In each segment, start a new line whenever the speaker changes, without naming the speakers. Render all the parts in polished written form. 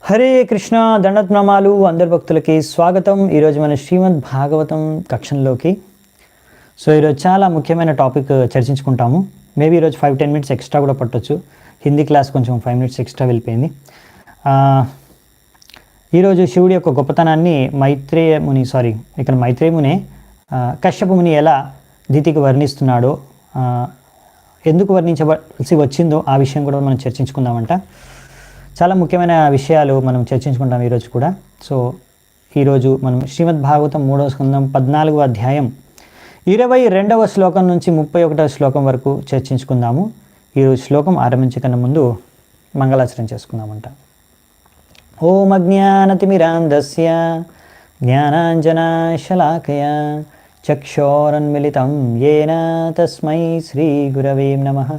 హరే కృష్ణ దండత్నమాలు అందరి భక్తులకి స్వాగతం. ఈరోజు మన శ్రీమద్ భాగవతం కక్షంలోకి. సో ఈరోజు చాలా ముఖ్యమైన టాపిక్ చర్చించుకుంటాము. మేబీ ఈరోజు 5-10 మినిట్స్ ఎక్స్ట్రా కూడా పట్టొచ్చు. హిందీ క్లాస్ కొంచెం 5 మినిట్స్ ఎక్స్ట్రా వెళ్ళిపోయింది. ఈరోజు శివుడి యొక్క గొప్పతనాన్ని మైత్రేయ మునే కశ్యప ముని ఎలా దితికి వర్ణిస్తున్నాడో, ఎందుకు వర్ణించవలసి వచ్చిందో ఆ విషయం కూడా మనం చర్చించుకుందామంట. చాలా ముఖ్యమైన విషయాలు మనం చర్చించుకుంటాం ఈరోజు కూడా. సో ఈరోజు మనం శ్రీమద్ భాగవతం 3వ స్కందం 14వ అధ్యాయం 22వ శ్లోకం నుంచి 31వ శ్లోకం వరకు చర్చించుకుందాము. ఈరోజు శ్లోకం ఆరంభించకన్నా ముందు మంగళాచరణ చేసుకుందామంట. ఓం అజ్ఞానతిమిరాంధస్య జ్ఞానాంజనాశలాకయ చక్షోరన్మిళితం యేన తస్మై శ్రీగురవే నమః.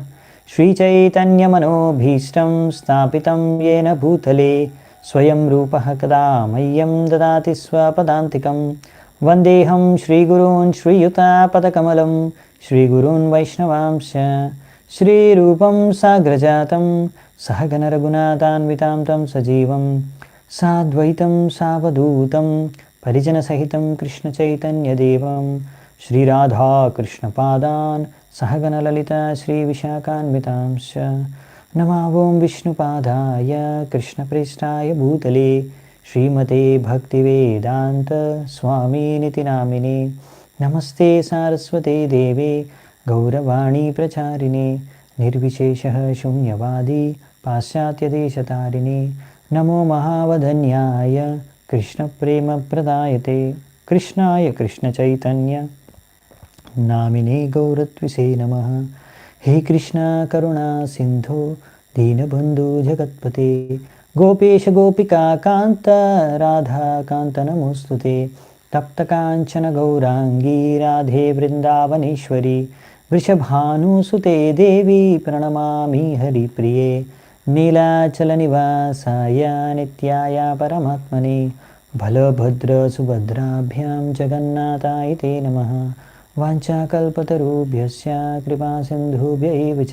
శ్రీచైతన్యమనోభీష్టం స్థాపితం యేన భూతలే స్వయం రూపః కదా మह्यं దదాతి స్వపదాంతికం. వందేహం శ్రీగురూన్ శ్రీయుతాపదకమలం శ్రీగురూన్ వైష్ణవాంశ శ్రీరూపం సాగ్రజాతం సహగణ రఘునాథాన్వితాం తం సజీవం సాద్వైతం సావధూతం పరిజనసహితం కృష్ణచైతన్యదేవం శ్రీరాధాకృష్ణపాదాన్ सहगण ललिता श्री विशाखान्वितांश. नमो ओं विष्णुपादाय कृष्णप्रेष्ठाय भूतले श्रीमते भक्तिवेदांत स्वामीनिति नामिने. नमस्ते सारस्वते देवे गौरवाणी प्रचारिणे निर्विशेषः शून्यवादी पाश्चात्यदेशतारिणे. नमो महावदन्याय कृष्णप्रेमप्रदायते कृष्णाय कृष्णचैतन्य नामिने गौरत्विषे नमः. हे कृष्णा करुणा सिंधु दीनबंधु जगत्पते गोपेश गोपिका कांत राधा कांत नमोस्तुते. तप्तकांचन गौरांगी राधे वृंदावनेश्वरी वृषभानुसुते देवी प्रणमामि हरिप्रिये. नीलाचल निवासाय नित्याय परमात्मने बलभद्र सुभद्राभ्यां जगन्नाथाय ते नमः. वाञ्छाकल्पतरुभ्यश्च कृपासिन्धुभ्य एव च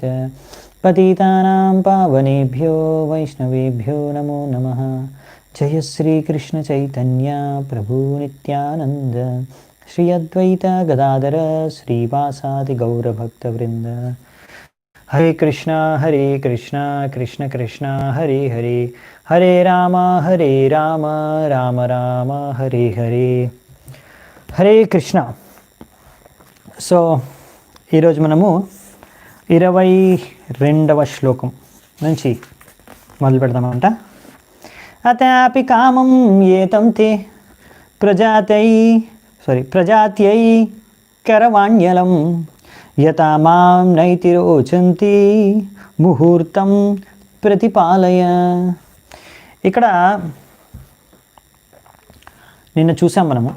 पतितानां पावनेभ्यो वैष्णवेभ्यो नमो नमः. जय श्रीकृष्णचैतन्य प्रभु नित्यानन्द श्री अद्वैत गदाधर श्रीवासादि गौरभक्तवृन्द. हरे कृष्ण कृष्ण कृष्ण हरे हरे हरे राम राम राम हरे हरे. हरे कृष्ण. సో ఈరోజు మనము 22వ శ్లోకం నుంచి మొదలు పెడదామంట. అతాపి కామం ఏతం తే ప్రజాత్యై కరవాణ్యలం యథా మాం నైతి రోచంతి ముహూర్తం ప్రతిపాలయ. ఇక్కడ నిన్న చూసాం మనము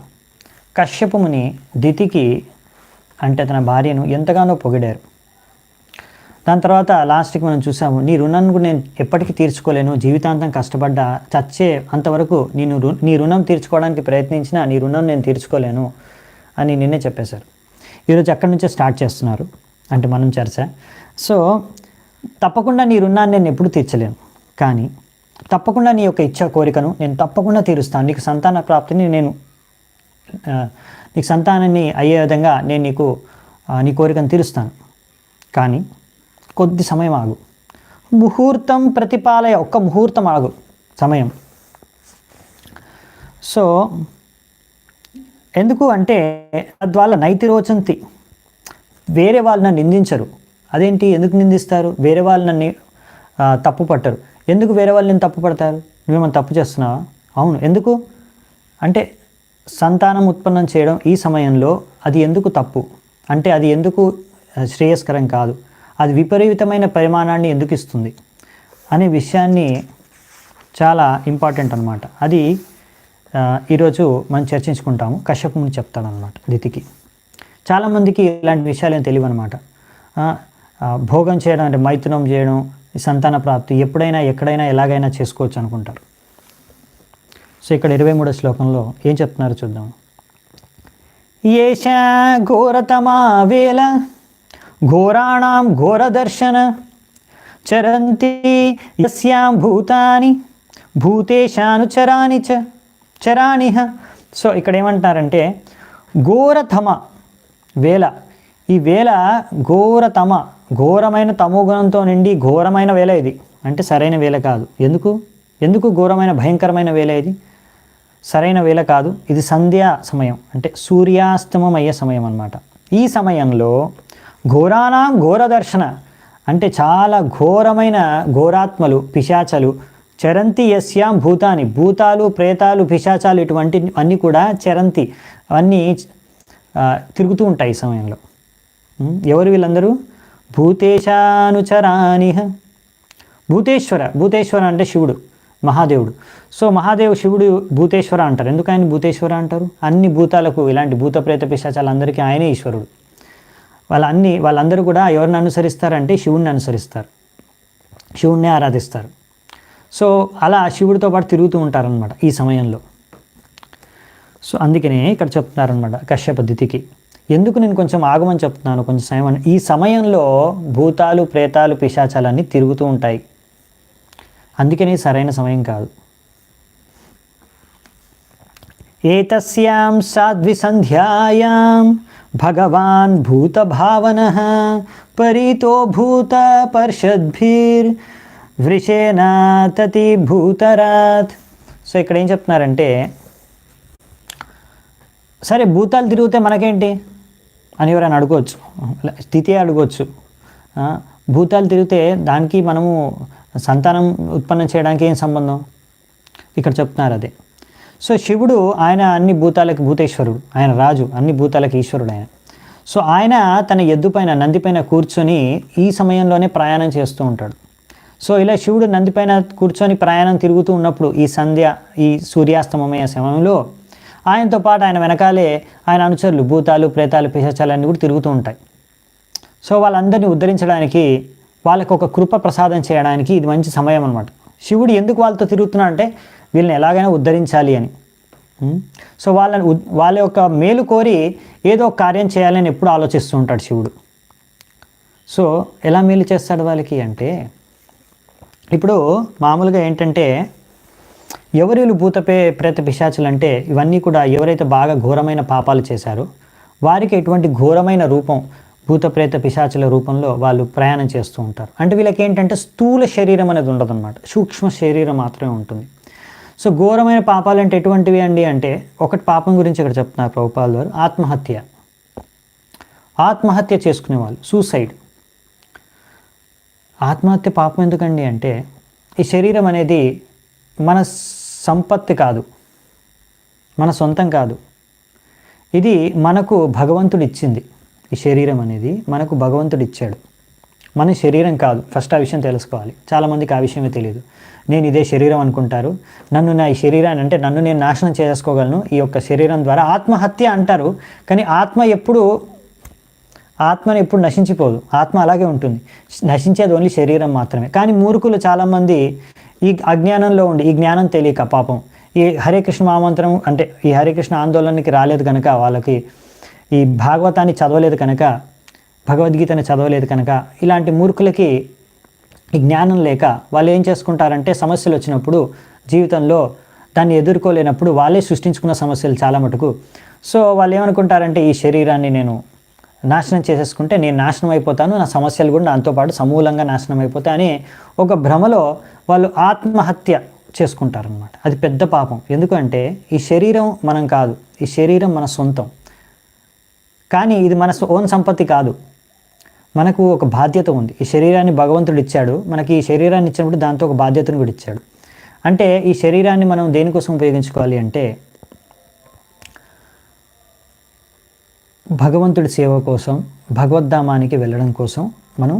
కశ్యప ముని దితికి అంటే తన భార్యను ఎంతగానో పొగిడారు. దాని తర్వాత లాస్ట్కి మనం చూసాము, నీ రుణాన్ని నేను ఎప్పటికీ తీర్చుకోలేను, జీవితాంతం కష్టపడ్డా చచ్చే అంతవరకు నీ రుణం తీర్చుకోవడానికి ప్రయత్నించినా నీ రుణం నేను తీర్చుకోలేను అని నిన్నే చెప్పేశారు. ఈరోజు అక్కడి నుంచే స్టార్ట్ చేస్తున్నారు అంటే మనం చర్చ. సో తప్పకుండా నీ రుణాన్ని నేను ఎప్పుడు తీర్చలేను, కానీ తప్పకుండా నీ యొక్క ఇచ్చా కోరికను నేను తప్పకుండా తీరుస్తాను. నీకు సంతాన ప్రాప్తిని నీకు సంతానాన్ని అయ్యే విధంగా నేను నీకు నీ కోరికను తీరుస్తాను, కానీ కొద్ది సమయం ఆగు. ముహూర్తం ప్రతిపాలయ, ఒక్క ముహూర్తం ఆగు సమయం. సో ఎందుకు అంటే తద్వారా నైతి రోచంతి, వేరే వాళ్ళు నన్ను నిందించరు. అదేంటి, ఎందుకు నిందిస్తారు? వేరే వాళ్ళు నన్ను తప్పు పట్టరు. ఎందుకు వేరే వాళ్ళు నేను తప్పు పడతారు? నువ్వేమన్నా తప్పు చేస్తున్నావా? అవును. ఎందుకు అంటే సంతానం ఉత్పన్నం చేయడం ఈ సమయంలో అది ఎందుకు తప్పు, అంటే అది ఎందుకు శ్రేయస్కరం కాదు, అది విపరీతమైన పరిమాణాన్ని ఎందుకు ఇస్తుంది అనే విషయాన్ని చాలా ఇంపార్టెంట్ అనమాట. అది ఈరోజు మనం చర్చించుకుంటాము. కశ్యపుని చెప్తాడనమాట దితికి. చాలామందికి ఇలాంటి విషయాలు ఏం తెలియవు అనమాట. భోగం చేయడం అంటే మైథునం చేయడం, సంతాన ప్రాప్తి ఎప్పుడైనా ఎక్కడైనా ఎలాగైనా చేసుకోవచ్చు అనుకుంటారు. సో ఇక్కడ 23వ శ్లోకంలో ఏం చెప్తున్నారో చూద్దాం. ఏషా ఘోరతమా వేళ ఘోరాణం ఘోరదర్శన చరంతి యస్యాం భూతాని భూతేశానుచరాణి చరాణిహ. సో ఇక్కడ ఏమంటారంటే ఘోరతమ వేళ, ఈ వేళ ఘోరతమ, ఘోరమైన తమోగుణంతో నిండి ఘోరమైన వేళ ఇది. అంటే సరైన వేళ కాదు. ఎందుకు ఘోరమైన భయంకరమైన వేళ ఇది? సరైన వేళ కాదు. ఇది సంధ్యా సమయం, అంటే సూర్యాస్తమమయ్యే సమయం అన్నమాట. ఈ సమయంలో ఘోరానాం ఘోర దర్శన, అంటే చాలా ఘోరమైన ఘోరాత్మలు, పిశాచలు, చరంతి యస్యాం భూతాని, భూతాలు, ప్రేతాలు, పిశాచాలు ఇటువంటి అన్నీ కూడా చరంతి, అవన్నీ తిరుగుతూ ఉంటాయి ఈ సమయంలో. ఎవరు వీళ్ళందరూ? భూతేశానుచరానిహ. భూతేశ్వర అంటే శివుడు, మహాదేవుడు. సో మహాదేవు శివుడు భూతేశ్వర అంటారు. ఎందుకు ఆయన భూతేశ్వర అంటారు? అన్ని భూతాలకు, ఇలాంటి భూత ప్రేత పిశాచాలందరికీ ఆయనే ఈశ్వరుడు. వాళ్ళందరూ కూడా ఎవరిని అనుసరిస్తారంటే శివుణ్ణి అనుసరిస్తారు, శివుణ్ణి ఆరాధిస్తారు. సో అలా శివుడితో పాటు తిరుగుతూ ఉంటారనమాట ఈ సమయంలో. సో అందుకనే ఇక్కడ చెప్తున్నారనమాట కశ్యప దితికి, ఎందుకు నేను కొంచెం ఆగమని చెప్తున్నాను, కొంచెం సమయం. ఈ సమయంలో భూతాలు, ప్రేతాలు, పిశాచాలన్నీ తిరుగుతూ ఉంటాయి. అందుకని సరైన సమయం కాదు. ఏతస్యాం సాధ్విసంధ్యాయాం భగవాన్ భూతభావనః పరీతో భూత పర్షద్భిర్ వృషేణ తతి భూతరాత్. సో ఇక్కడ ఏం చెప్తున్నారంటే, సరే భూతాలు తిరిగితే మనకేంటి అని ఎవరైనా అడుకోవచ్చు, స్థితి అడగవచ్చు. భూతాలు తిరిగితే దానికి మనము సంతానం ఉత్పన్నం చేయడానికి ఏం సంబంధం? ఇక్కడ చెప్తున్నారు అదే. సో శివుడు ఆయన అన్ని భూతాలకి భూతేశ్వరుడు, ఆయన రాజు, అన్ని భూతాలకి ఈశ్వరుడు ఆయన. సో ఆయన తన ఎద్దు పైన, నంది పైన కూర్చొని ఈ సమయంలోనే ప్రయాణం చేస్తూ ఉంటాడు. సో ఇలా శివుడు నంది పైన కూర్చొని ప్రయాణం తిరుగుతూ ఉన్నప్పుడు ఈ సంధ్య, ఈ సూర్యాస్తమయ సమయంలో ఆయనతో పాటు ఆయన వెనకాలే ఆయన అనుచరులు, భూతాలు, ప్రేతాలు, పిశాచాలన్నీ కూడా తిరుగుతూ ఉంటాయి. సో వాళ్ళందరినీ ఉద్ధరించడానికి, వాళ్ళకు ఒక కృప ప్రసాదం చేయడానికి ఇది మంచి సమయం అనమాట. శివుడు ఎందుకు వాళ్ళతో తిరుగుతున్నాడు అంటే వీళ్ళని ఎలాగైనా ఉద్ధరించాలి అని. సో వాళ్ళ యొక్క మేలు కోరి ఏదో ఒక కార్యం చేయాలని ఎప్పుడు ఆలోచిస్తూ ఉంటాడు శివుడు. సో ఎలా మేలు చేస్తాడు వాళ్ళకి అంటే, ఇప్పుడు మామూలుగా ఏంటంటే ఎవరు భూత ప్రేత పిశాచులు అంటే ఇవన్నీ కూడా ఎవరైతే బాగా ఘోరమైన పాపాలు చేశారో వారికి ఎటువంటి ఘోరమైన రూపం, భూత ప్రేత పిశాచుల రూపంలో వాళ్ళు ప్రయాణం చేస్తూ ఉంటారు. అంటే వీళ్ళకి ఏంటంటే స్థూల శరీరం అనేది ఉండదు అన్నమాట, సూక్ష్మ శరీరం మాత్రమే ఉంటుంది. సో ఘోరమైన పాపాలు అంటే ఎటువంటివి అండి అంటే, ఒకటి పాపం గురించి ఇక్కడ చెప్తున్నారు ప్రభుపాల్ వారు, ఆత్మహత్య చేసుకునేవాళ్ళు, సూసైడ్. ఆత్మహత్య పాపం ఎందుకండి అంటే, ఈ శరీరం అనేది మన సంపత్తి కాదు, మన సొంతం కాదు, ఇది మనకు భగవంతుడు ఇచ్చింది. ఈ శరీరం అనేది మనకు భగవంతుడు ఇచ్చాడు, మన శరీరం కాదు. ఫస్ట్ ఆ విషయం తెలుసుకోవాలి. చాలామందికి ఆ విషయమే తెలియదు. నేను ఇదే శరీరం అనుకుంటారు. నా ఈ శరీరాన్ని, అంటే నన్ను నేను నాశనం చేసుకోగలను ఈ యొక్క శరీరం ద్వారా. ఆత్మహత్య అంటారు, కానీ ఆత్మని ఎప్పుడు నశించిపోదు, ఆత్మ అలాగే ఉంటుంది. నశించేది ఓన్లీ శరీరం మాత్రమే. కానీ మూర్ఖులు చాలామంది ఈ అజ్ఞానంలో ఉండి, ఈ జ్ఞానం తెలియక పాపం ఈ హరే కృష్ణ మహామంత్రం, అంటే ఈ హరే కృష్ణ ఆందోళనకి రాలేదు కనుక, వాళ్ళకి ఈ భాగవతాన్ని చదవలేదు కనుక, భగవద్గీతని చదవలేదు కనుక, ఇలాంటి మూర్ఖులకి ఈ జ్ఞానం లేక వాళ్ళు ఏం చేసుకుంటారంటే, సమస్యలు వచ్చినప్పుడు జీవితంలో దాన్ని ఎదుర్కోలేనప్పుడు వాళ్ళే సృష్టించుకున్న సమస్యలు చాలా మటుకు. సో వాళ్ళు ఏమనుకుంటారంటే, ఈ శరీరాన్ని నేను నాశనం చేసేసుకుంటే నేను నాశనం అయిపోతాను, నా సమస్యలు కూడా దాంతోపాటు సమూలంగా నాశనం అయిపోతాయి అని ఒక భ్రమలో వాళ్ళు ఆత్మహత్య చేసుకుంటారనమాట. అది పెద్ద పాపం. ఎందుకంటే ఈ శరీరం మనం కాదు, ఈ శరీరం మన సొంతం, కానీ ఇది మన ఓన్ సంపత్తి కాదు. మనకు ఒక బాధ్యత ఉంది. ఈ శరీరాన్ని భగవంతుడు ఇచ్చాడు మనకి. ఈ శరీరాన్ని ఇచ్చినప్పుడు దాంతో ఒక బాధ్యతను కూడా ఇచ్చాడు. అంటే ఈ శరీరాన్ని మనం దేనికోసం ఉపయోగించుకోవాలి అంటే, భగవంతుడి సేవ కోసం, భగవద్ధామానికి వెళ్ళడం కోసం మనం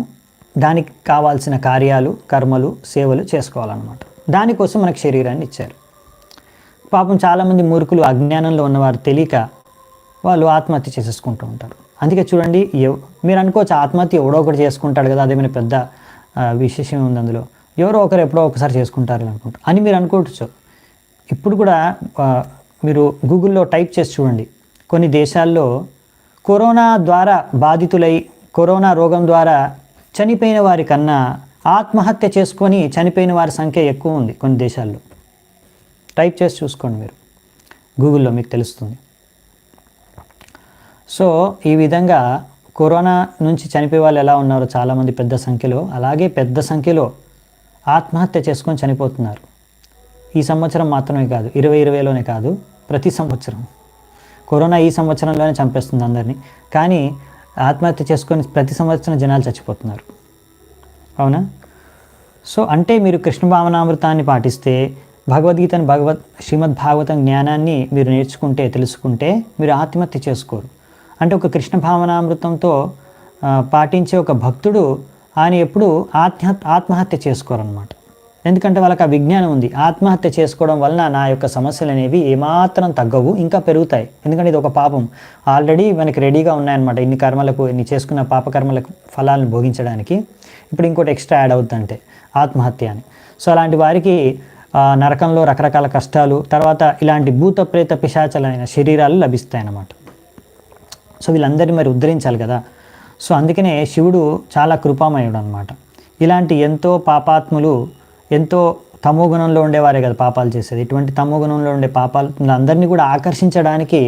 దానికి కావాల్సిన కార్యాలు, కర్మలు, సేవలు చేసుకోవాలన్నమాట. దానికోసం మనకు శరీరాన్ని ఇచ్చారు. పాపం చాలామంది మూర్ఖులు, అజ్ఞానంలో ఉన్నవారు తెలియక వాళ్ళు ఆత్మహత్య చేసేసుకుంటూ ఉంటారు. అందుకే చూడండి, మీరు అనుకోవచ్చు ఆత్మహత్య ఎవడో ఒకటి చేసుకుంటాడు కదా, అదేమైనా పెద్ద విశేషం ఉంది అందులో, ఎవరో ఒకరు ఎప్పుడో ఒకసారి చేసుకుంటారు అనుకుంటారు అని మీరు అనుకోవచ్చు. ఇప్పుడు కూడా మీరు గూగుల్లో టైప్ చేసి చూడండి, కొన్ని దేశాల్లో కరోనా ద్వారా బాధితులై, కరోనా రోగం ద్వారా చనిపోయిన వారి కన్నా ఆత్మహత్య చేసుకొని చనిపోయిన వారి సంఖ్య ఎక్కువ ఉంది కొన్ని దేశాల్లో. టైప్ చేసి చూసుకోండి మీరు గూగుల్లో, మీకు తెలుస్తుంది. సో ఈ విధంగా కరోనా నుంచి చనిపోయే వాళ్ళు ఎలా ఉన్నారో చాలామంది పెద్ద సంఖ్యలో, అలాగే పెద్ద సంఖ్యలో ఆత్మహత్య చేసుకొని చనిపోతున్నారు. ఈ సంవత్సరం మాత్రమే కాదు, 2020లోనే కాదు, ప్రతి సంవత్సరం. కరోనా ఈ సంవత్సరంలోనే చంపేస్తుంది అందరినీ, కానీ ఆత్మహత్య చేసుకొని ప్రతి సంవత్సరం జనాలు చచ్చిపోతున్నారు. అవునా? సో అంటే మీరు కృష్ణ భావనామృతాన్ని పాటిస్తే, భగవద్గీతను శ్రీమద్ భాగవతం జ్ఞానాన్ని మీరు నేర్చుకుంటే, తెలుసుకుంటే మీరు ఆత్మహత్య చేసుకోరు. అంటే ఒక కృష్ణ భావనామృతంతో పాటించే ఒక భక్తుడు ఆయన ఎప్పుడు ఆత్మహత్య చేసుకోరనమాట. ఎందుకంటే వాళ్ళకి ఆ విజ్ఞానం ఉంది, ఆత్మహత్య చేసుకోవడం వలన నా యొక్క సమస్యలు అనేవి ఏమాత్రం తగ్గవు, ఇంకా పెరుగుతాయి. ఎందుకంటే ఇది ఒక పాపం, ఆల్రెడీ మనకి రెడీగా ఉన్నాయన్నమాట. ఇన్ని చేసుకున్న పాపకర్మలకు ఫలాలను భోగించడానికి ఇప్పుడు ఇంకోటి ఎక్స్ట్రా యాడ్ అవుతుందంటే ఆత్మహత్య అని. సో అలాంటి వారికి నరకంలో రకరకాల కష్టాలు, తర్వాత ఇలాంటి భూత ప్రేత పిశాచలైన శరీరాలు లభిస్తాయి అన్నమాట. సో వీళ్ళందరినీ మరి ఉద్ధరించాలి కదా. సో అందుకనే శివుడు చాలా కృపామయుడు అనమాట. ఇలాంటి ఎంతో పాపాత్ములు, ఎంతో తమోగుణంలో ఉండేవారే కదా పాపాలు చేసేది. ఇటువంటి తమోగుణంలో ఉండే అందరినీ కూడా ఆకర్షించడానికి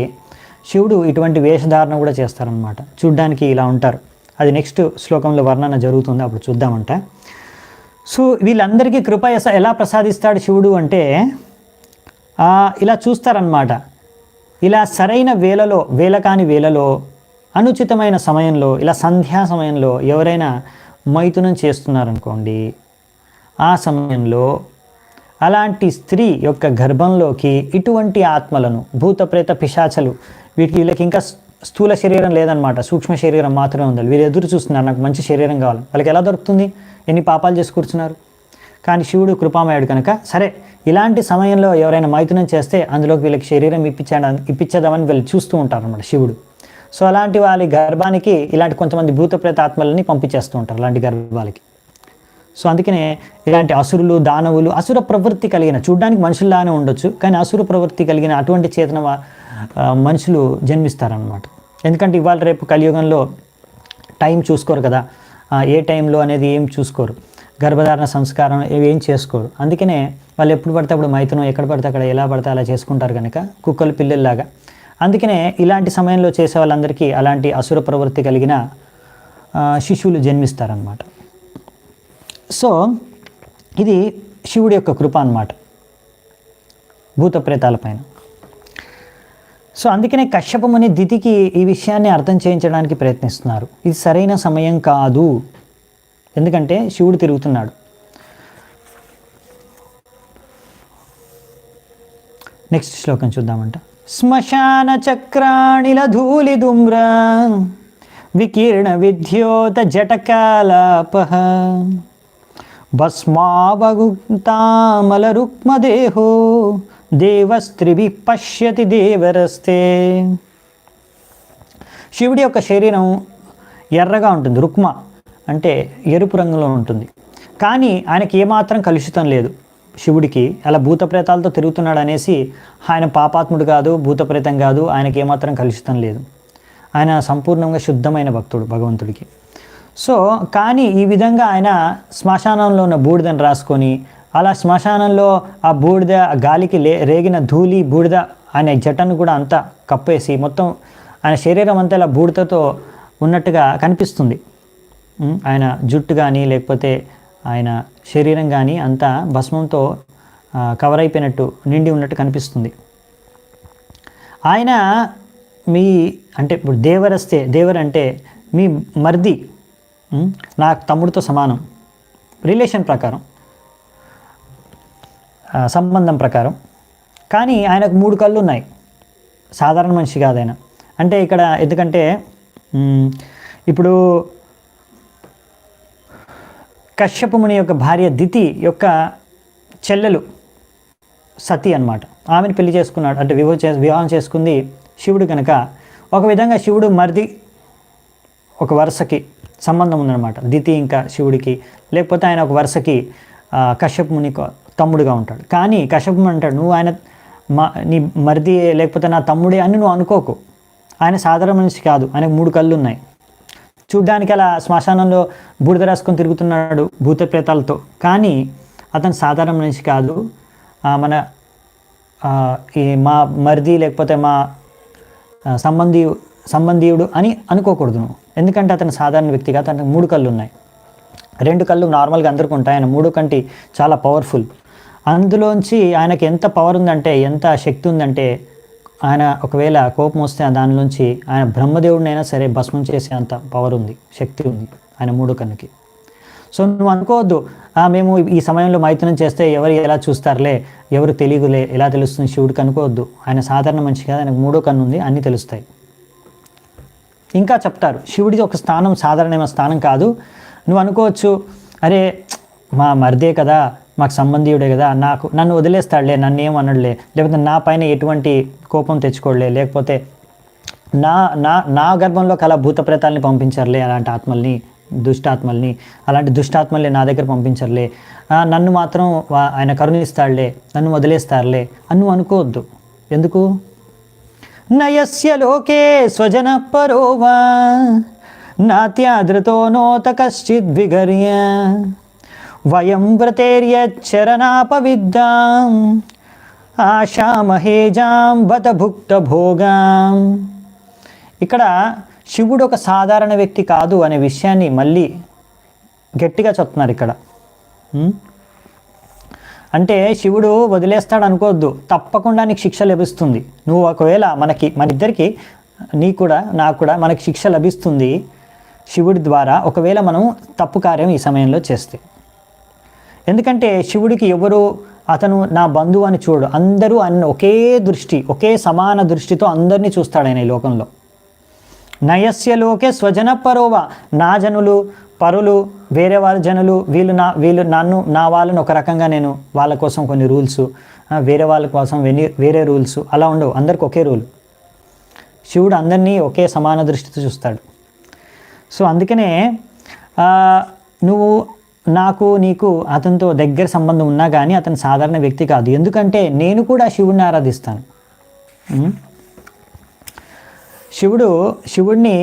శివుడు ఇటువంటి వేషధారణ కూడా చేస్తారనమాట. చూడ్డానికి ఇలా ఉంటారు. అది నెక్స్ట్ శ్లోకంలో వర్ణన జరుగుతుంది, అప్పుడు చూద్దామంట. సో వీళ్ళందరికీ కృప ఎలా ప్రసాదిస్తాడు శివుడు అంటే, ఇలా చూస్తారనమాట. ఇలా సరైన వేళలో, వేళకాని వేళలో, అనుచితమైన సమయంలో, ఇలా సంధ్యా సమయంలో ఎవరైనా మైథునం చేస్తున్నారనుకోండి, ఆ సమయంలో అలాంటి స్త్రీ యొక్క గర్భంలోకి ఇటువంటి ఆత్మలను, భూత ప్రేత పిశాచలు, వీళ్ళకి ఇంకా స్థూల శరీరం లేదనమాట, సూక్ష్మ శరీరం మాత్రమే ఉంది. వీళ్ళు ఎదురు చూస్తున్నారు, నాకు మంచి శరీరం కావాలి. వాళ్ళకి ఎలా దొరుకుతుంది? ఎన్ని పాపాలు చేసి కూర్చున్నారు. కానీ శివుడు కృపామయుడు కనుక, సరే ఇలాంటి సమయంలో ఎవరైనా మైథునం చేస్తే అందులోకి వీళ్ళకి శరీరం ఇప్పించేదామని వీళ్ళు చూస్తూ ఉంటారు అన్నమాట శివుడు. సో అలాంటి వాళ్ళ గర్భానికి ఇలాంటి కొంతమంది భూత ప్రేత ఆత్మలని పంపించేస్తూ ఉంటారు అలాంటి గర్భాలకి. సో అందుకనే ఇలాంటి అసురులు, దానవులు, అసుర ప్రవృత్తి కలిగిన, చూడ్డానికి మనుషుల్లానే ఉండొచ్చు కానీ అసుర ప్రవృత్తి కలిగిన అటువంటి చేతన మనుషులు జన్మిస్తారనమాట. ఎందుకంటే ఇవాళ రేపు కలియుగంలో టైం చూసుకోరు కదా, ఏ టైంలో అనేది ఏం చూసుకోరు, గర్భధారణ సంస్కారం ఏం చేసుకోరు. అందుకనే వాళ్ళు ఎప్పుడు పడితే అప్పుడు మైథునం, ఎక్కడ పడితే అక్కడ ఎలా పడితే అలా చేసుకుంటారు కనుక, కుక్కలు పిల్లల్లాగా. అందుకనే ఇలాంటి సమయంలో చేసే వాళ్ళందరికీ అలాంటి అసుర ప్రవృత్తి కలిగిన శిశువులు జన్మిస్తారనమాట. సో ఇది శివుడి యొక్క కృప అన్నమాట భూత ప్రేతాల పైన. సో అందుకనే కశ్యప ముని దితికి ఈ విషయాన్ని అర్థం చేయించడానికి ప్రయత్నిస్తున్నారు. ఇది సరైన సమయం కాదు, ఎందుకంటే శివుడు తిరుగుతున్నాడు. నెక్స్ట్ శ్లోకం చూద్దామంట. శ్మశాన చక్రాణిల ధూళి దుమ్ర వికీర్ణ విద్యోత జటకాలాపః భస్మావగుప్తామల రుక్మదేహో దేవస్త్రిభి పశ్యతి దేవరస్తే. శివుడి యొక్క శరీరం ఎర్రగా ఉంటుంది, రుక్మ అంటే ఎరుపు రంగులో ఉంటుంది. కానీ ఆయనకి ఏమాత్రం కలుషితం లేదు. శివుడికి అలా భూత ప్రేతాలతో తిరుగుతున్నాడు అనేసి ఆయన పాపాత్ముడు కాదు, భూతప్రేతం కాదు, ఆయనకి ఏమాత్రం కలుషితం లేదు. ఆయన సంపూర్ణంగా శుద్ధమైన భక్తుడు భగవంతుడికి. సో కానీ ఈ విధంగా ఆయన శ్మశానంలో ఉన్న బూడిదని రాసుకొని, అలా శ్మశానంలో ఆ బూడిద గాలికి రేగిన ధూళి బూడిద ఆయన జటను కూడా అంతా కప్పేసి మొత్తం ఆయన శరీరం అంతా ఇలా బూడిదతో ఉన్నట్టుగా కనిపిస్తుంది. ఆయన జుట్టు కానీ లేకపోతే ఆయన శరీరం కానీ అంతా భస్మంతో కవర్ అయిపోయినట్టు నిండి ఉన్నట్టు కనిపిస్తుంది. ఆయన మీ అంటే ఇప్పుడు దేవరస్తే, దేవర్ అంటే మీ మర్ది, నా తమ్ముడితో సమానం, రిలేషన్ ప్రకారం, సంబంధం ప్రకారం. కానీ ఆయనకు 3 కళ్ళు ఉన్నాయి, సాధారణ మనిషి కాదైన. అంటే ఇక్కడ ఎందుకంటే ఇప్పుడు కశ్యప ముని యొక్క భార్య దితి యొక్క చెల్లెలు సతి అన్నమాట. ఆమెను పెళ్లి చేసుకున్నాడు, అంటే వివాహం చేసుకుంది శివుడు కనుక ఒక విధంగా శివుడు మరిది, ఒక వరుసకి సంబంధం ఉందన్నమాట దితి ఇంకా శివుడికి. లేకపోతే ఆయన ఒక వరుసకి కశ్యప ముని తమ్ముడుగా ఉంటాడు. కానీ కశ్యప ముని అంటాడు, నువ్వు ఆయన నీ మరిది లేకపోతే నా తమ్ముడే అని నువ్వు అనుకోకు. ఆయన సాధారణ మనిషి కాదు, ఆయనకు 3 కళ్ళు ఉన్నాయి. చూడ్డానికి అలా శ్మశానంలో బూడిద రాసుకొని తిరుగుతున్నాడు భూత ప్రేతాలతో, కానీ అతను సాధారణ మనిషి కాదు. మన ఈ మా మరిది లేకపోతే మా సంబంధీయుడు అని అనుకోకూడదు నువ్వు. ఎందుకంటే అతను సాధారణ వ్యక్తిగా అతనికి 3 కళ్ళు ఉన్నాయి. 2 కళ్ళు నార్మల్గా అందరికీ ఉంటాయి, ఆయన 3 కంటి చాలా పవర్ఫుల్. అందులోంచి ఆయనకి ఎంత పవర్ ఉందంటే, ఎంత శక్తి ఉందంటే, ఆయన ఒకవేళ కోపం వస్తే దానిలోంచి ఆయన బ్రహ్మదేవుడినైనా సరే భస్మం చేసే అంత పవర్ ఉంది, శక్తి ఉంది ఆయన 3 కన్నుకి. సో నువ్వు అనుకోవద్దు మేము ఈ సమయంలో మైథునం చేస్తే ఎవరు ఎలా చూస్తారులే, ఎవరు తెలియదులే, ఎలా తెలుస్తుంది శివుడికి అనుకోవద్దు. ఆయన సాధారణ మనిషి కాదు, ఆయనకు 3 కన్ను ఉంది, అన్నీ తెలుస్తాయి. ఇంకా చెప్తారు శివుడిది ఒక స్థానం సాధారణమైన స్థానం కాదు. నువ్వు అనుకోవచ్చు, అరే మా మరిదే కదా, మాకు సంబంధీయుడే కదా, నన్ను వదిలేస్తాడులే, నన్ను ఏం అనడులే, లేకపోతే నా పైన ఎటువంటి కోపం తెచ్చుకోడలే, లేకపోతే నా గర్భంలో కల భూత ప్రేతాలని పంపించారులే, అలాంటి ఆత్మల్ని, దుష్టాత్మల్ని, అలాంటి దుష్టాత్మల్ని నా దగ్గర పంపించర్లే, నన్ను మాత్రం ఆయన కరుణిస్తాడులే, నన్ను వదిలేస్తారులే అని నువ్వు అనుకోవద్దు. ఎందుకు? నయస్య లోకే స్వజన పరోవా నాత్యాదృతో నోత కశ్చిద్విగర్య వయం వ్రతేర్యచ్చరణాపవిద్దాం ఆశామహేజాం బత భుక్త భోగాం. ఇక్కడ శివుడు ఒక సాధారణ వ్యక్తి కాదు అనే విషయాన్ని మళ్ళీ గట్టిగా చెప్తున్నారు ఇక్కడ. అంటే శివుడు వదిలేస్తాడు అనుకోవద్దు, తప్పకుండా నీకు శిక్ష లభిస్తుంది. నువ్వు ఒకవేళ మన ఇద్దరికి, నీకు కూడా నాకు కూడా మనకి శిక్ష లభిస్తుంది శివుడి ద్వారా, ఒకవేళ మనం తప్పు కార్యం ఈ సమయంలో చేస్తే. ఎందుకంటే శివుడికి ఎవరు అతను నా బంధువు అని చూడు, అందరూ ఒకే దృష్టి, ఒకే సమాన దృష్టితో అందరినీ చూస్తాడు ఆయన ఈ లోకంలో. నయస్య లోకే స్వజన పరోవ, నా జనులు, పరులు, వేరే వాళ్ళ జనులు, వీళ్ళు నా వాళ్ళని ఒక రకంగా నేను వాళ్ళ కోసం కొన్ని రూల్స్, వేరే వాళ్ళ కోసం వేరే రూల్స్ అలా ఉండవు, అందరికి ఒకే రూల్. శివుడు అందరినీ ఒకే సమాన దృష్టితో చూస్తాడు. సో అందుకనే నువ్వు నీకు అతనితో దగ్గర సంబంధం ఉన్నా కానీ అతను సాధారణ వ్యక్తి కాదు. ఎందుకంటే నేను కూడా శివుడిని ఆరాధిస్తాను. శివుడిని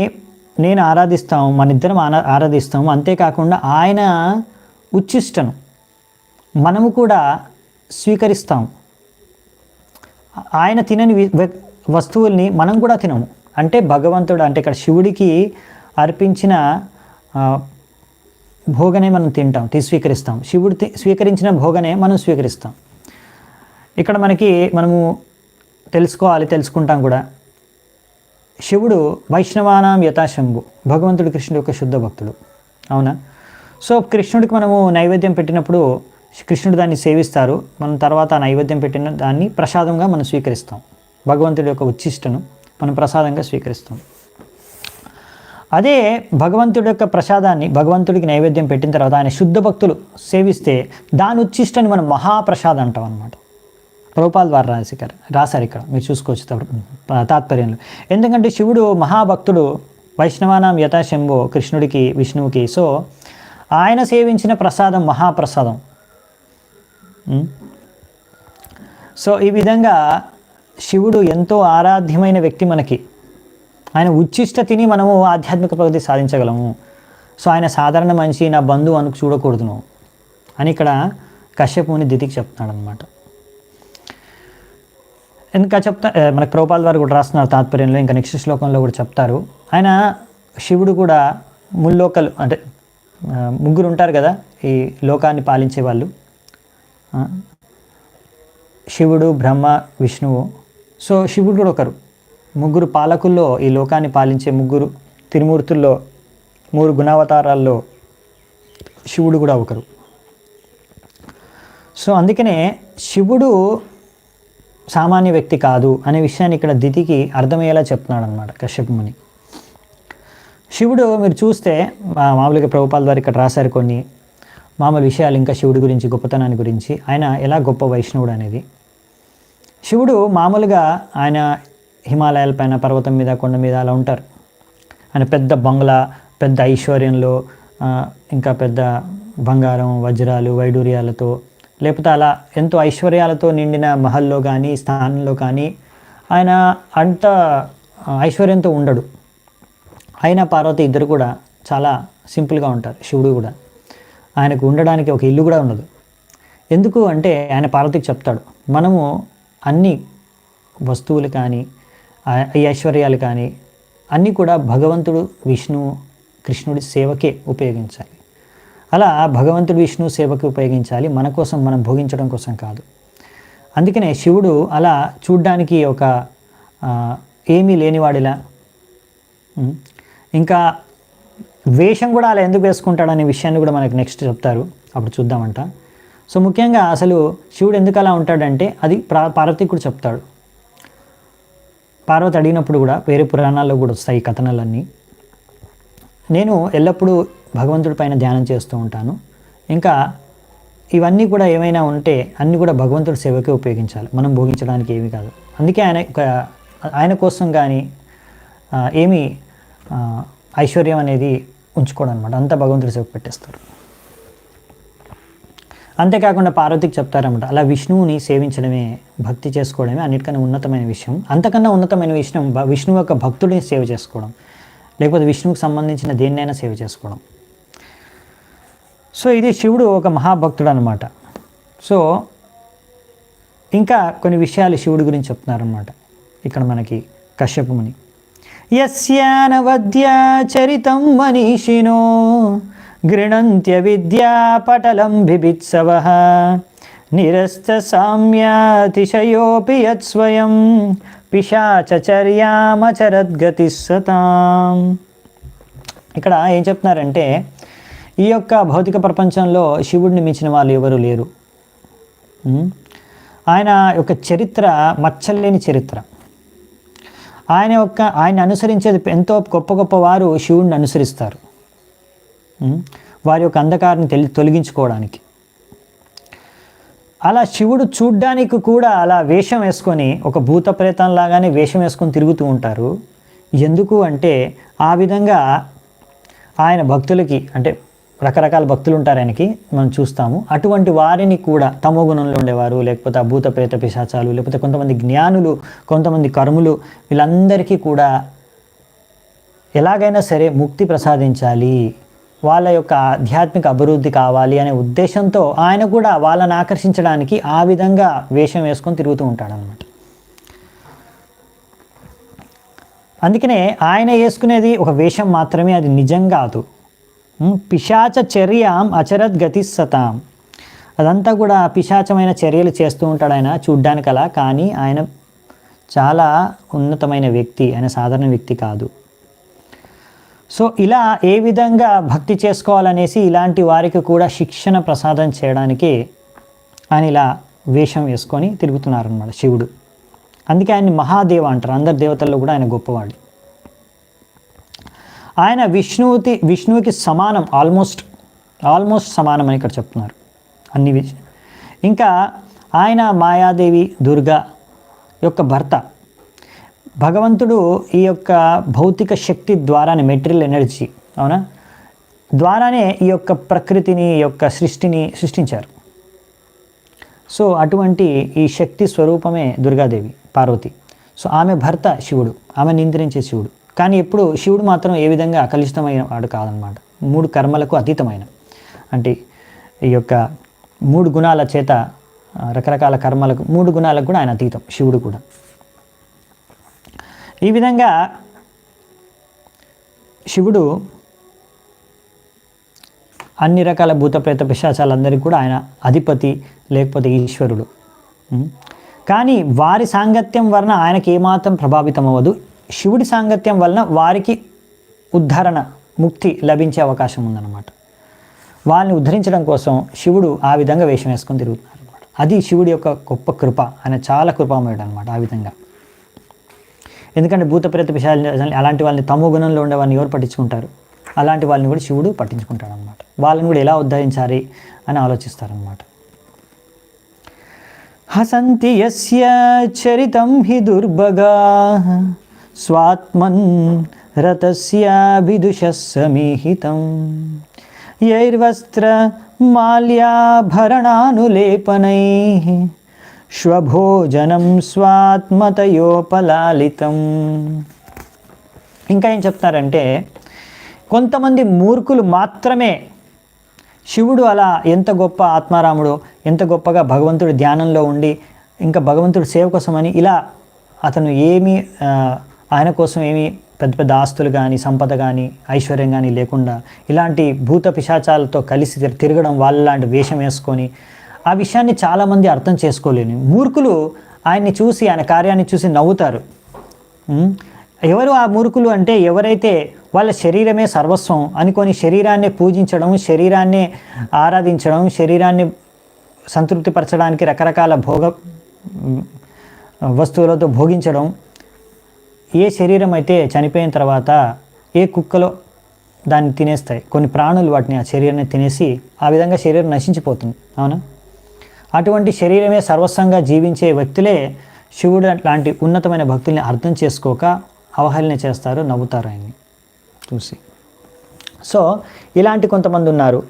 నేను ఆరాధిస్తాము, మన ఇద్దరం ఆరాధిస్తాము. అంతేకాకుండా ఆయన ఉచ్చిష్టను మనము కూడా స్వీకరిస్తాము. ఆయన తినని వస్తువుల్ని మనం కూడా తినము. అంటే భగవంతుడు, అంటే ఇక్కడ శివుడికి అర్పించిన భోగనే మనం తింటాం, స్వీకరిస్తాం. శివుడు స్వీకరించిన భోగనే మనం స్వీకరిస్తాం. ఇక్కడ మనము తెలుసుకుంటాం కూడా, శివుడు వైష్ణవానాం యథాశంభు, భగవంతుడు కృష్ణుడు యొక్క శుద్ధ భక్తుడు. అవునా? సో కృష్ణుడికి మనము నైవేద్యం పెట్టినప్పుడు కృష్ణుడు దాన్ని సేవిస్తారు, మనం తర్వాత నైవేద్యం పెట్టిన దాన్ని ప్రసాదంగా మనం స్వీకరిస్తాం. భగవంతుడి యొక్క ఉచ్చిష్టను మనం ప్రసాదంగా స్వీకరిస్తాం. అదే భగవంతుడి యొక్క ప్రసాదాన్ని భగవంతుడికి నైవేద్యం పెట్టిన తర్వాత ఆయన శుద్ధ భక్తులు సేవిస్తే దాని ఉచ్చిష్టని మనం మహాప్రసాదం అంటాం అన్నమాట. ప్రభుపాల్ వారు రాశారు ఇక్కడ, మీరు చూసుకోవచ్చు తాత్పర్యంలో. ఎందుకంటే శివుడు మహాభక్తుడు, వైష్ణవానాం యథాశంభో, కృష్ణుడికి విష్ణువుకి. సో ఆయన సేవించిన ప్రసాదం మహాప్రసాదం. సో ఈ విధంగా శివుడు ఎంతో ఆరాధ్యమైన వ్యక్తి మనకి. ఆయన ఉచ్చిష్ట తిని మనము ఆధ్యాత్మిక ప్రగతి సాధించగలము. సో ఆయన సాధారణ మనిషి, నా బంధువు అనుకు చూడకూడదు నువ్వు అని ఇక్కడ కశ్యపుని దితికి చెప్తున్నాడు అనమాట. ఇంకా మనకు ప్రభుపాల్ వారు కూడా రాస్తున్నారు తాత్పర్యంలో, ఇంకా నెక్స్ట్ శ్లోకంలో కూడా చెప్తారు. ఆయన శివుడు కూడా ముల్లోకలు, అంటే 3 ఉంటారు కదా ఈ లోకాన్ని పాలించే వాళ్ళు, శివుడు, బ్రహ్మ, విష్ణువు. సో శివుడు కూడా ఒకరు. 3 పాలకుల్లో, ఈ లోకాన్ని పాలించే 3 త్రిమూర్తుల్లో, 3 గుణావతారాల్లో శివుడు కూడా ఒకరు. సో అందుకనే శివుడు సామాన్య వ్యక్తి కాదు అనే విషయాన్ని ఇక్కడ దితికి అర్థమయ్యేలా చెప్తున్నాడు అనమాట కశ్యప ముని. శివుడు మీరు చూస్తే మామూలుగా ప్రభుపాల్ వారు ఇక్కడ రాశారు కొన్ని మామూలు విషయాలు, ఇంకా శివుడి గురించి, గొప్పతనాన్ని గురించి, ఆయన ఎలా గొప్ప వైష్ణవుడు అనేది. శివుడు మామూలుగా ఆయన హిమాలయాల పైన, పర్వతం మీద, కొండ మీద అలా ఉంటారు. ఆయన పెద్ద బంగ్లా, పెద్ద ఐశ్వర్యంలో, ఇంకా పెద్ద బంగారం, వజ్రాలు, వైడూర్యాలతో, లేకపోతే అలా ఎంతో ఐశ్వర్యాలతో నిండిన మహల్లో కానీ, స్థానంలో కానీ ఆయన అంత ఐశ్వర్యంతో ఉండడు. ఆయన పార్వతి ఇద్దరు కూడా చాలా సింపుల్గా ఉంటారు. శివుడు కూడా ఆయనకు ఉండడానికి ఒక ఇల్లు కూడా ఉండదు. ఎందుకు అంటే ఆయన పార్వతికి చెప్తాడు, మనము అన్ని వస్తువులు కానీ ఈ ఐశ్వర్యాలు కానీ అన్నీ కూడా భగవంతుడు విష్ణువు కృష్ణుడి సేవకే ఉపయోగించాలి. అలా భగవంతుడు విష్ణు సేవకి ఉపయోగించాలి, మన కోసం మనం భోగించడం కోసం కాదు. అందుకనే శివుడు అలా చూడ్డానికి ఒక ఏమీ లేనివాడిలా, ఇంకా వేషం కూడా అలా ఎందుకు వేసుకుంటాడనే విషయాన్ని కూడా మనకు నెక్స్ట్ చెప్తారు, అప్పుడు చూద్దామంట. సో ముఖ్యంగా అసలు శివుడు ఎందుకు అలా ఉంటాడంటే అది పార్వతి కూడా చెప్తాడు. పార్వతి అడిగినప్పుడు కూడా వేరే పురాణాల్లో కూడా వస్తాయి ఈ కథనాలన్నీ. నేను ఎల్లప్పుడూ భగవంతుడి పైన ధ్యానం చేస్తూ ఉంటాను, ఇంకా ఇవన్నీ కూడా ఏమైనా ఉంటే అన్నీ కూడా భగవంతుడి సేవకే ఉపయోగించాలి, మనం భోగించడానికి ఏమీ కాదు. అందుకే ఆయన కోసం కానీ ఏమీ ఐశ్వర్యం అనేది ఉంచుకోవడం అనమాట, అంతా భగవంతుడి సేవకు పెట్టేస్తారు. అంతేకాకుండా పార్వతికి చెప్తారన్నమాట, అలా విష్ణువుని సేవించడమే, భక్తి చేసుకోవడమే అన్నిటికన్నా ఉన్నతమైన విషయం. అంతకన్నా ఉన్నతమైన విషయం విష్ణువు యొక్క భక్తుడిని సేవ చేసుకోవడం, లేకపోతే విష్ణువుకి సంబంధించిన దేన్నైనా సేవ చేసుకోవడం. సో ఇది శివుడు ఒక మహాభక్తుడు అనమాట. సో ఇంకా కొన్ని విషయాలు శివుడి గురించి చెప్తున్నారన్నమాట ఇక్కడ మనకి కశ్యప ముని. యస్యానవద్యా చరితం మనీషినో గృణంత్య విద్యా పటలం బిభిత్సవః నిరస్త సామ్యాతిశయోపి యత్స్వయం పిశాచర్యామచరద్గతిః సతాం. ఇక్కడ ఏం చెప్తున్నారంటే ఈ యొక్క భౌతిక ప్రపంచంలో శివుడిని మించిన వాళ్ళు ఎవరు లేరు. ఆయన యొక్క చరిత్ర మచ్చలేని చరిత్ర. ఆయన అనుసరించేది ఎంతో గొప్ప గొప్ప వారు శివుడిని అనుసరిస్తారు వారి యొక్క అంధకారాన్ని తొలగించుకోవడానికి. అలా శివుడు చూడ్డానికి కూడా అలా వేషం వేసుకొని ఒక భూత ప్రేతంలాగానే వేషం వేసుకొని తిరుగుతూ ఉంటారు. ఎందుకు అంటే ఆ విధంగా ఆయన భక్తులకి, అంటే రకరకాల భక్తులు ఉంటారు ఆయనకి, మనం చూస్తాము. అటువంటి వారిని కూడా తమో గుణంలో ఉండేవారు, లేకపోతే ఆ భూత ప్రేత పిశాచాలు, లేకపోతే కొంతమంది జ్ఞానులు, కొంతమంది కర్ములు, వీళ్ళందరికీ కూడా ఎలాగైనా సరే ముక్తి ప్రసాదించాలి, వాళ్ళ యొక్క ఆధ్యాత్మిక అభివృద్ధి కావాలి అనే ఉద్దేశంతో ఆయన కూడా వాళ్ళని ఆకర్షించడానికి ఆ విధంగా వేషం వేసుకొని తిరుగుతూ ఉంటాడనమాట. అందుకనే ఆయన వేసుకునేది ఒక వేషం మాత్రమే, అది నిజం కాదు. పిశాచ చర్యాం అచరత్ గతి సతాం, అదంతా కూడా పిశాచమైన చర్యలు చేస్తూ ఉంటాడు ఆయన చూడ్డానికి అలా. కానీ ఆయన చాలా ఉన్నతమైన వ్యక్తి, ఆయన సాధారణ వ్యక్తి కాదు. సో ఇలా ఏ విధంగా భక్తి చేసుకోవాలనేసి ఇలాంటి వారికి కూడా శిక్షణ ప్రసాదం చేయడానికి ఆయన ఇలా వేషం వేసుకొని తిరుగుతున్నారన్నమాట శివుడు. అందుకే ఆయన్ని మహాదేవ అంటారు. అందరి దేవతల్లో కూడా ఆయన గొప్పవాడు. ఆయన విష్ణువుకి సమానం, ఆల్మోస్ట్ సమానం అని ఇక్కడ చెప్తున్నారు అన్ని ఇంకా ఆయన మాయాదేవి దుర్గా యొక్క భర్త. భగవంతుడు ఈ యొక్క భౌతిక శక్తి ద్వారానే, మెటీరియల్ ఎనర్జీ అవునా, ద్వారానే ఈ యొక్క ప్రకృతిని, ఈ యొక్క సృష్టిని సృష్టించారు. సో అటువంటి ఈ శక్తి స్వరూపమే దుర్గాదేవి, పార్వతి. సో ఆమె భర్త శివుడు, ఆమె నియంత్రించే శివుడు. కానీ ఎప్పుడు శివుడు మాత్రం ఏ విధంగా అకలుషితమైన వాడు కాదనమాట. 3 కర్మలకు అతీతమైన, అంటే ఈ యొక్క 3 గుణాల చేత, రకరకాల కర్మలకు 3 గుణాలకు కూడా ఆయన అతీతం శివుడు కూడా. ఈ విధంగా శివుడు అన్ని రకాల భూత ప్రేత పిశాచాలందరికీ కూడా ఆయన అధిపతి, లేకపోతే ఈశ్వరుడు. కానీ వారి సాంగత్యం వలన ఆయనకి ఏమాత్రం ప్రభావితం అవ్వదు. శివుడి సాంగత్యం వలన వారికి ఉద్ధరణ, ముక్తి లభించే అవకాశం ఉందన్నమాట. వాళ్ళని ఉద్ధరించడం కోసం శివుడు ఆ విధంగా వేషం వేసుకొని తిరుగుతున్నారు అనమాట. అది శివుడి యొక్క గొప్ప కృప. ఆయన చాలా కృపామయుడు అనమాట ఆ విధంగా. ఎందుకంటే భూత ప్రేత పిశాచాలు అలాంటి వాళ్ళని, తమో గుణంలో ఉండే వాళ్ళని ఎవరు పట్టించుకుంటారు? అలాంటి వాళ్ళని కూడా శివుడు పట్టించుకుంటాడు అనమాట. వాళ్ళని కూడా ఎలా ఉద్ధరించాలి అని ఆలోచిస్తారనమాట. హసంతి యస్య చరితం హి దుర్భగా స్వాత్మన్ రతస్యాభిదుషః సమీహితం యైర్వస్త్ర మాల్యాభరణానులేపనైః శ్వభోజనం స్వాత్మతయోపలాలితం. ఇంకా ఏం చెప్తారంటే, కొంతమంది మూర్ఖులు మాత్రమే శివుడు అలా ఎంత గొప్ప ఆత్మారాముడు, ఎంత గొప్పగా భగవంతుడి ధ్యానంలో ఉండి ఇంకా భగవంతుడి సేవ కోసమని ఇలా అతను ఏమీ ఆయన కోసం ఏమీ పెద్ద పెద్ద ఆస్తులు కానీ సంపద కానీ ఐశ్వర్యం కానీ లేకుండా ఇలాంటి భూత పిశాచాలతో కలిసి తిరగడం, వాళ్ళలాంటి వేషం వేసుకొని ఆ విషయాన్ని చాలామంది అర్థం చేసుకోలేని మూర్ఖులు ఆయన్ని చూసి, ఆయన కార్యాన్ని చూసి నవ్వుతారు. ఎవరు ఆ మూర్ఖులు అంటే ఎవరైతే వాళ్ళ శరీరమే సర్వస్వం అనుకొని శరీరాన్ని పూజించడం, శరీరాన్ని ఆరాధించడం, శరీరాన్ని సంతృప్తిపరచడానికి రకరకాల వస్తువులతో భోగించడం, ఏ శరీరం అయితే చనిపోయిన తర్వాత ఏ కుక్కలో దాన్ని తినేస్తాయి, కొన్ని ప్రాణులు వాటిని ఆ శరీరాన్ని తినేసి ఆ విధంగా శరీరం నశించిపోతుంది. అవునా? అటువంటి శరీరమే సర్వస్వంగా జీవించే వ్యక్తులే శివుడు లాంటి ఉన్నతమైన భక్తుల్ని అర్థం చేసుకోక అవహేళన చేస్తారు, నవ్వుతారు ఆయన్ని చూసి. సో ఇలాంటి కొంతమంది ఉన్నారు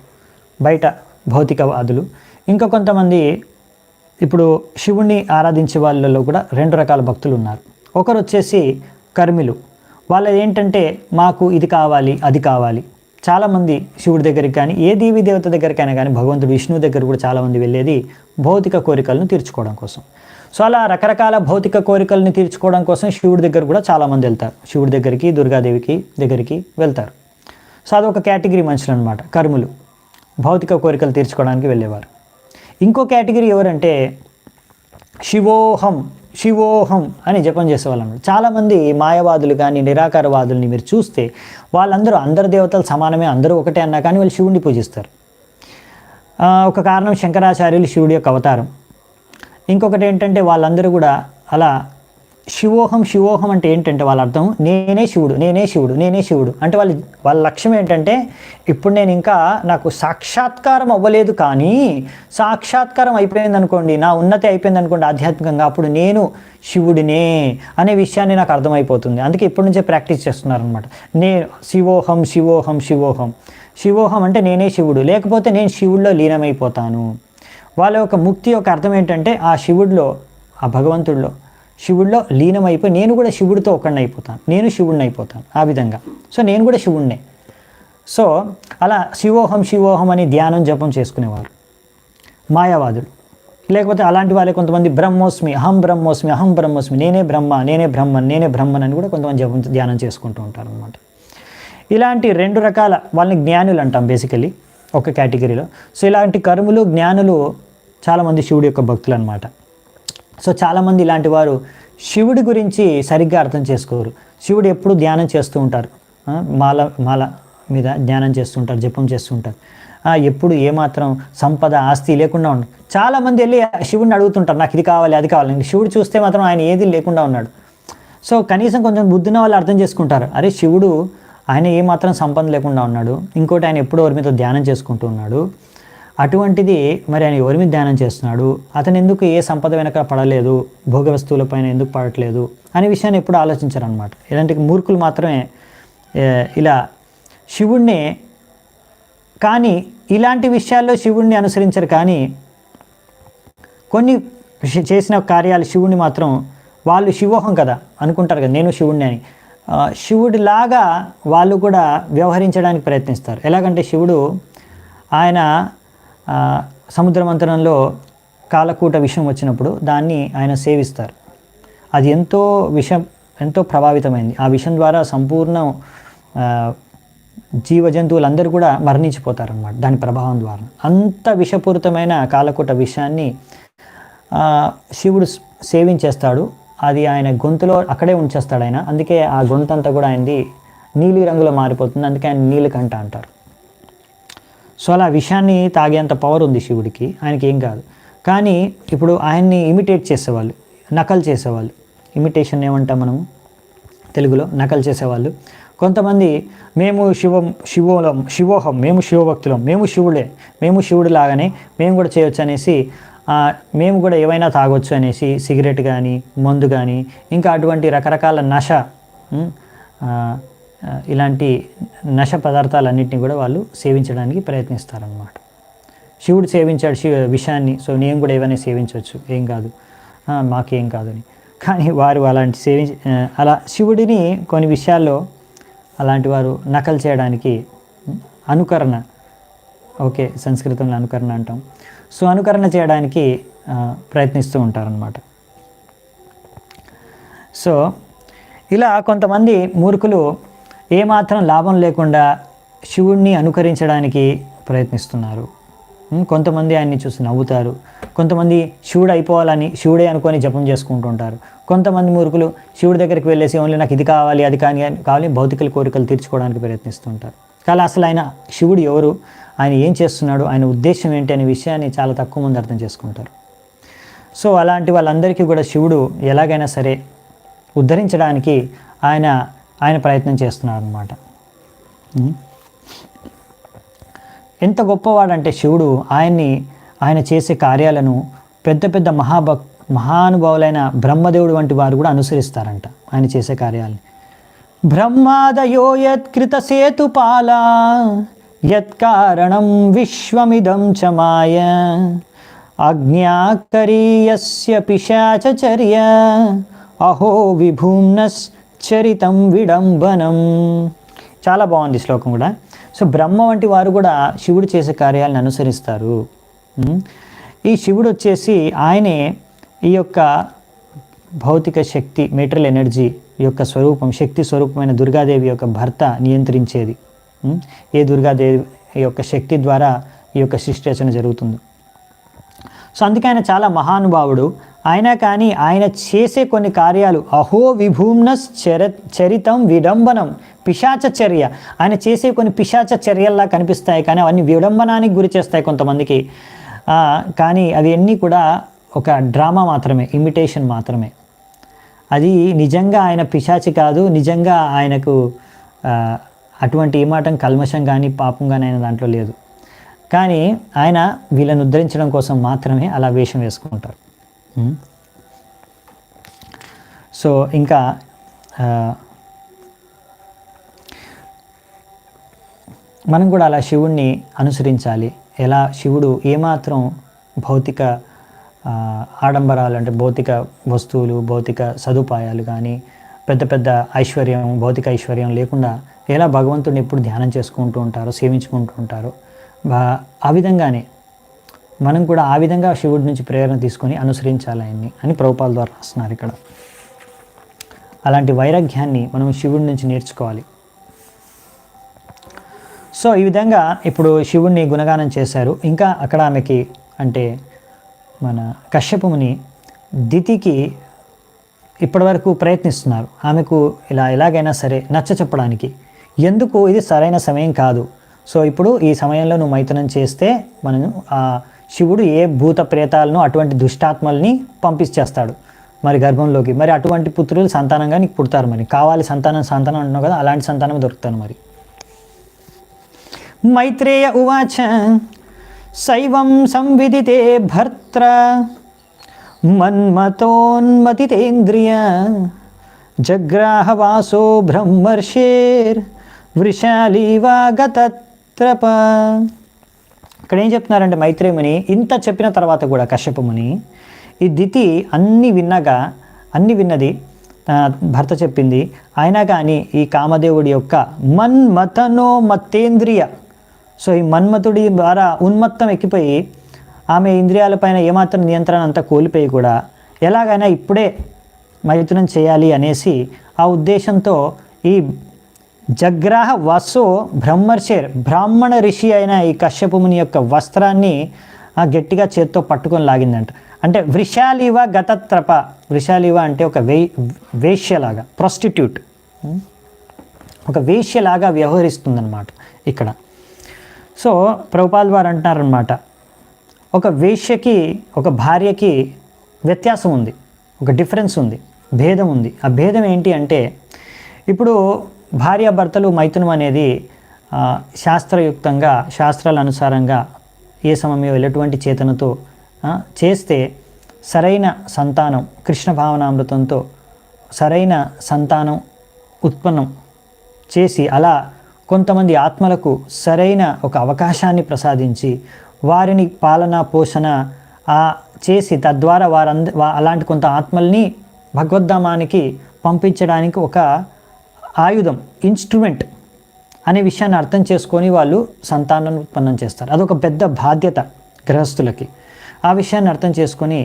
బయట భౌతికవాదులు. ఇంకా కొంతమంది ఇప్పుడు శివుణ్ణి ఆరాధించే వాళ్ళలో కూడా 2 రకాల భక్తులు ఉన్నారు. ఒకరు వచ్చేసి కర్మిలు. వాళ్ళది ఏంటంటే మాకు ఇది కావాలి, అది కావాలి. చాలామంది శివుడి దగ్గరికి కానీ ఏ దేవీ దేవత దగ్గరికైనా కానీ, భగవంతుడు విష్ణువు దగ్గర కూడా చాలామంది వెళ్ళేది భౌతిక కోరికలను తీర్చుకోవడం కోసం. సో అలా రకరకాల భౌతిక కోరికలను తీర్చుకోవడం కోసం శివుడి దగ్గర కూడా చాలామంది వెళ్తారు. శివుడి దగ్గరికి, దుర్గాదేవికి దగ్గరికి వెళ్తారు. సో అదొక కేటగిరీ మనుషులు అనమాట, కర్ములు, భౌతిక కోరికలు తీర్చుకోవడానికి వెళ్ళేవారు. ఇంకో కేటగిరీ ఎవరంటే శివోహం శివోహం అని జపం చేసేవాళ్ళు అన్నమాట. చాలామంది మాయవాదులు కానీ నిరాకారవాదుల్ని మీరు చూస్తే వాళ్ళందరూ అందరు దేవతలు సమానమే, అందరూ ఒకటే అన్నా కానీ వాళ్ళు శివుడిని పూజిస్తారు. ఒక కారణం శంకరాచార్యులు శివుడి యొక్క అవతారం. ఇంకొకటి ఏంటంటే వాళ్ళందరూ కూడా అలా శివోహం శివోహం అంటే ఏంటంటే వాళ్ళ అర్థం నేనే శివుడు, నేనే శివుడు, నేనే శివుడు అంటే వాళ్ళ లక్ష్యం ఏంటంటే ఇప్పుడు నేను ఇంకా నాకు సాక్షాత్కారం అవ్వలేదు, కానీ సాక్షాత్కారం అయిపోయింది అనుకోండి, నా ఉన్నతి అయిపోయింది అనుకోండి ఆధ్యాత్మికంగా, అప్పుడు నేను శివుడినే అనే విషయాన్ని నాకు అర్థమైపోతుంది. అందుకే ఇప్పటి నుంచే ప్రాక్టీస్ చేస్తున్నారనమాట. నేను శివోహం శివోహం శివోహం శివోహం అంటే నేనే శివుడు, లేకపోతే నేను శివుడిలో లీనమైపోతాను. వాళ్ళ యొక్క ముక్తి యొక్క అర్థం ఏంటంటే ఆ శివుడిలో, ఆ భగవంతుడిలో, శివుడిలో లీనమైపోయి నేను కూడా శివుడితో ఒకడిని అయిపోతాను, నేను శివుడిని అయిపోతాను ఆ విధంగా. సో నేను కూడా శివుడినే. సో అలా శివోహం శివోహం అని ధ్యానం జపం చేసుకునేవారు మాయావాదులు. లేకపోతే అలాంటి వాళ్ళే కొంతమంది బ్రహ్మోస్మి అహం బ్రహ్మోస్మి అహం బ్రహ్మోస్మి, నేనే బ్రహ్మ, నేనే బ్రహ్మన్, నేనే బ్రహ్మన్ అని కూడా కొంతమంది జపం ధ్యానం చేసుకుంటూ ఉంటారు అనమాట. ఇలాంటి 2 రకాల వాళ్ళని జ్ఞానులు అంటాం బేసికలీ ఒక కేటగిరీలో. సో ఇలాంటి కర్ములు జ్ఞానులు చాలామంది శివుడి యొక్క భక్తులు అనమాట. సో చాలామంది ఇలాంటి వారు శివుడి గురించి సరిగ్గా అర్థం చేసుకోరు. శివుడు ఎప్పుడు ధ్యానం చేస్తూ ఉంటారు, మాల మీద ధ్యానం చేస్తుంటారు, జపం చేస్తుంటారు. ఎప్పుడు ఏమాత్రం సంపద ఆస్తి లేకుండా ఉండదు. చాలామంది వెళ్ళి శివుడిని అడుగుతుంటారు, నాకు ఇది కావాలి అది కావాలి. శివుడు చూస్తే మాత్రం ఆయన ఏది లేకుండా ఉన్నాడు. సో కనీసం కొంచెం బుద్ధిన వాళ్ళు అర్థం చేసుకుంటారు, అరే శివుడు ఆయన ఏమాత్రం సంపద లేకుండా ఉన్నాడు, ఇంకోటి ఆయన ఎప్పుడో ఎవరి మీద ధ్యానం చేసుకుంటూ ఉన్నాడు, అటువంటిది మరి ఆయన ఎవరి మీద ధ్యానం చేస్తున్నాడు, అతను ఎందుకు ఏ సంపద వెనక పడలేదు, భోగ వస్తువులపైన ఎందుకు పడట్లేదు అనే విషయాన్ని ఎప్పుడు ఆలోచించారనమాట. ఇలాంటి మూర్ఖులు మాత్రమే ఇలా శివుణ్ణి, కానీ ఇలాంటి విషయాల్లో శివుణ్ణి అనుసరించరు, కానీ కొన్ని చేసిన కార్యాలు శివుణ్ణి మాత్రం వాళ్ళు శివోహం కదా అనుకుంటారు కదా, నేను శివుణ్ణి అని. శివుడిలాగా వాళ్ళు కూడా వ్యవహరించడానికి ప్రయత్నిస్తారు. ఎలాగంటే శివుడు ఆయన సముద్ర మంథనంలో కాలకూట విషం వచ్చినప్పుడు దాన్ని ఆయన సేవిస్తారు. అది ఎంతో ప్రభావితమైంది. ఆ విషం ద్వారా సంపూర్ణ జీవజంతువులందరూ కూడా మరణించిపోతారన్నమాట దాని ప్రభావం ద్వారా. అంత విషపూరితమైన కాలకూట విషయాన్ని శివుడు సేవించేస్తాడు. అది ఆయన గొంతులో అక్కడే ఉంచేస్తాడు ఆయన. అందుకే ఆ గొంతు అంతా కూడా ఆయనది నీలి రంగులో మారిపోతుంది. అందుకే ఆయన నీలకంఠ అంటారు. సో అలా విషయాన్ని తాగేంత పవర్ ఉంది శివుడికి, ఆయనకి ఏం కాదు. కానీ ఇప్పుడు ఆయన్ని ఇమిటేట్ చేసేవాళ్ళు, నకలు చేసేవాళ్ళు, ఇమిటేషన్ ఏమంటాం మనము తెలుగులో, నకలు చేసేవాళ్ళు కొంతమంది. మేము శివోహం, మేము శివభక్తులం, మేము శివుడే, మేము శివుడు లాగానే మేము కూడా చేయొచ్చు అనేసి, మేము కూడా ఏవైనా తాగొచ్చు అనేసి సిగరెట్ కానీ మందు కానీ ఇంకా అటువంటి రకరకాల ఇలాంటి నశ పదార్థాలన్నింటినీ కూడా వాళ్ళు సేవించడానికి ప్రయత్నిస్తారన్నమాట. శివుడు సేవించాడు విషయాన్ని, సో నేను కూడా ఏమైనా సేవించవచ్చు, ఏం కాదు, మాకేం కాదు అని. కానీ వారు అలాంటి అలా శివుడిని కొన్ని విషయాల్లో అలాంటి వారు నకలు చేయడానికి అనుకరణ, ఓకే సంస్కృతంలో అనుకరణ అంటాం. సో అనుకరణ చేయడానికి ప్రయత్నిస్తూ ఉంటారనమాట. సో ఇలా కొంతమంది మూర్ఖులు ఏమాత్రం లాభం లేకుండా శివుణ్ణి అనుకరించడానికి ప్రయత్నిస్తున్నారు. కొంతమంది ఆయన్ని చూసి నవ్వుతారు, కొంతమంది శివుడు అయిపోవాలని శివుడే అనుకొని జపం చేసుకుంటూ ఉంటారు. కొంతమంది మూర్ఖులు శివుడి దగ్గరికి వెళ్ళేసి ఓన్లీ నాకు ఇది కావాలి అది కావాలి భౌతికల కోరికలు తీర్చుకోవడానికి ప్రయత్నిస్తుంటారు. కానీ అసలు ఆయన శివుడు ఎవరు, ఆయన ఏం చేస్తున్నాడు, ఆయన ఉద్దేశం ఏంటి అనే విషయాన్ని చాలా తక్కువ మంది అర్థం చేసుకుంటారు. సో అలాంటి వాళ్ళందరికీ కూడా శివుడు ఎలాగైనా సరే ఉద్ధరించడానికి ఆయన ప్రయత్నం చేస్తున్నారు అన్నమాట. ఎంత గొప్పవాడంటే శివుడు ఆయన చేసే కార్యాలను పెద్ద పెద్ద మహానుభావులైన బ్రహ్మదేవుడు వంటి వారు కూడా అనుసరిస్తారంట ఆయన చేసే కార్యాలని. బ్రహ్మాదయో యత్కృత సేతుపాలా యత్కారణం విశ్వమిదం చ మాయ అజ్ఞాకరీయస్య పిశాచచర్య అహో విభూమ్నశ్చరితం విడంబనం. చాలా బాగుంది శ్లోకం కూడా. సో బ్రహ్మ వంటి వారు కూడా శివుడు చేసే కార్యాలను అనుసరిస్తారు. ఈ శివుడు వచ్చేసి ఆయనే ఈ యొక్క భౌతిక శక్తి మెటీరియల్ ఎనర్జీ యొక్క స్వరూపం, శక్తి స్వరూపమైన దుర్గాదేవి యొక్క భర్త నియంత్రించేది. ఏ దుర్గాదేవి యొక్క శక్తి ద్వారా ఈ యొక్క సృష్టి రచన జరుగుతుంది. సో అందుకే ఆయన చాలా మహానుభావుడు. అయినా కానీ ఆయన చేసే కొన్ని కార్యాలు అహో విభూమ్నస్ చరితం విడంబనం పిశాచచర్య, ఆయన చేసే కొన్ని పిశాచ చర్యల్లా కనిపిస్తాయి, కానీ అవన్నీ విడంబనానికి గురి చేస్తాయి కొంతమందికి. కానీ అవి అన్నీ కూడా ఒక డ్రామా మాత్రమే, ఇమిటేషన్ మాత్రమే. అది నిజంగా ఆయన పిశాచి కాదు, నిజంగా ఆయనకు అటువంటి ఏమాటం కల్మషం కానీ పాపం కానీ ఆయన దాంట్లో లేదు. కానీ ఆయన వీళ్ళని ఉద్ధరించడం కోసం మాత్రమే అలా వేషం వేసుకుంటారు. సో ఇంకా మనం కూడా అలా శివుణ్ణి అనుసరించాలి. ఎలా శివుడు ఏమాత్రం భౌతిక ఆడంబరాలు అంటే భౌతిక వస్తువులు, భౌతిక సదుపాయాలు కానీ పెద్ద పెద్ద ఐశ్వర్యం, భౌతిక ఐశ్వర్యం లేకుండా ఎలా భగవంతుడిని ఎప్పుడు ధ్యానం చేసుకుంటూ ఉంటారో, సేవించుకుంటూ ఉంటారో, ఆ విధంగానే మనం కూడా ఆ విధంగా శివుడి నుంచి ప్రేరణ తీసుకొని అనుసరించాలి ఆయన్ని అని ప్రభుపాల ద్వారా రాస్తున్నారు ఇక్కడ. అలాంటి వైరాగ్యాన్ని మనం శివుడి నుంచి నేర్చుకోవాలి. సో ఈ విధంగా ఇప్పుడు శివుణ్ణి గుణగానం చేశారు. ఇంకా అక్కడ ఆమెకి అంటే మన కశ్యపుని దితికి ఇప్పటివరకు ప్రయత్నిస్తున్నారు ఆమెకు ఎలాగైనా సరే నచ్చ చెప్పడానికి. ఎందుకు ఇది సరైన సమయం కాదు, సో ఇప్పుడు ఈ సమయంలో నువ్వు మైథునం చేస్తే మనం శివుడు ఏ భూత ప్రేతాలను అటువంటి దుష్టాత్మల్ని పంపించేస్తాడు మరి గర్భంలోకి, మరి అటువంటి పుత్రులు సంతానంగా నీకు పుడతారు, మరి కావాలి సంతానం అంటున్నావు కదా, అలాంటి సంతానం దొరుకుతాను మరి. మైత్రేయ ఉవాచ శైవం సంవిదితే భర్త్ర మన్మతోన్మతితేంద్రియ జగ్రాహవాసో బ్రహ్మర్షేర్ వృషాలీవా గతత్రప. ఇక్కడ ఏం చెప్తున్నారంటే మైత్రేయుని ఇంత చెప్పిన తర్వాత కూడా కశ్యపముని ఈ దితి అన్ని విన్నది భర్త చెప్పింది, అయినా కానీ ఈ కామదేవుడి యొక్క మత్తేంద్రియ, సో ఈ మన్మతుడి ద్వారా ఉన్మత్తం ఎక్కిపోయి ఆమె ఇంద్రియాలపైన ఏమాత్రం నియంత్రణ అంతా కోల్పోయి కూడా ఎలాగైనా ఇప్పుడే మైథునం చేయాలి అనేసి ఆ ఉద్దేశంతో ఈ జగ్రాహ వసో బ్రహ్మర్షేర్ బ్రాహ్మణ ఋషి అయిన ఈ కశ్యపుముని యొక్క వస్త్రాన్ని గట్టిగా చేత్తో పట్టుకొని లాగిందంట. అంటే వృషాలివ గతత్రప, వృషాలివ అంటే ఒక వేశ్యలాగా, ప్రాస్టిట్యూట్, ఒక వేశ్యలాగా వ్యవహరిస్తుందన్నమాట ఇక్కడ. సో ప్రభుపాల్ వారు అంటున్నారనమాట, ఒక వేశ్యకి ఒక భార్యకి వ్యత్యాసం ఉంది, ఒక డిఫరెన్స్ ఉంది, భేదం ఉంది. ఆ భేదం ఏంటి అంటే ఇప్పుడు భార్యాభర్తలు మైథునం అనేది శాస్త్రయుక్తంగా శాస్త్రాల అనుసారంగా ఏ సమయంలో ఎటువంటి చేతనతో చేస్తే సరైన సంతానం కృష్ణ భావనామృతంతో సరైన సంతానం ఉత్పన్నం చేసి అలా కొంతమంది ఆత్మలకు సరైన ఒక అవకాశాన్ని ప్రసాదించి వారిని పాలన పోషణ చేసి తద్వారా అలాంటి కొంత ఆత్మల్ని భగవద్ధామానికి పంపించడానికి ఒక ఆయుధం, ఇన్స్ట్రుమెంట్ అనే విషయాన్ని అర్థం చేసుకొని వాళ్ళు సంతానాన్ని ఉత్పన్నం చేస్తారు. అదొక పెద్ద బాధ్యత గృహస్థులకి. ఆ విషయాన్ని అర్థం చేసుకొని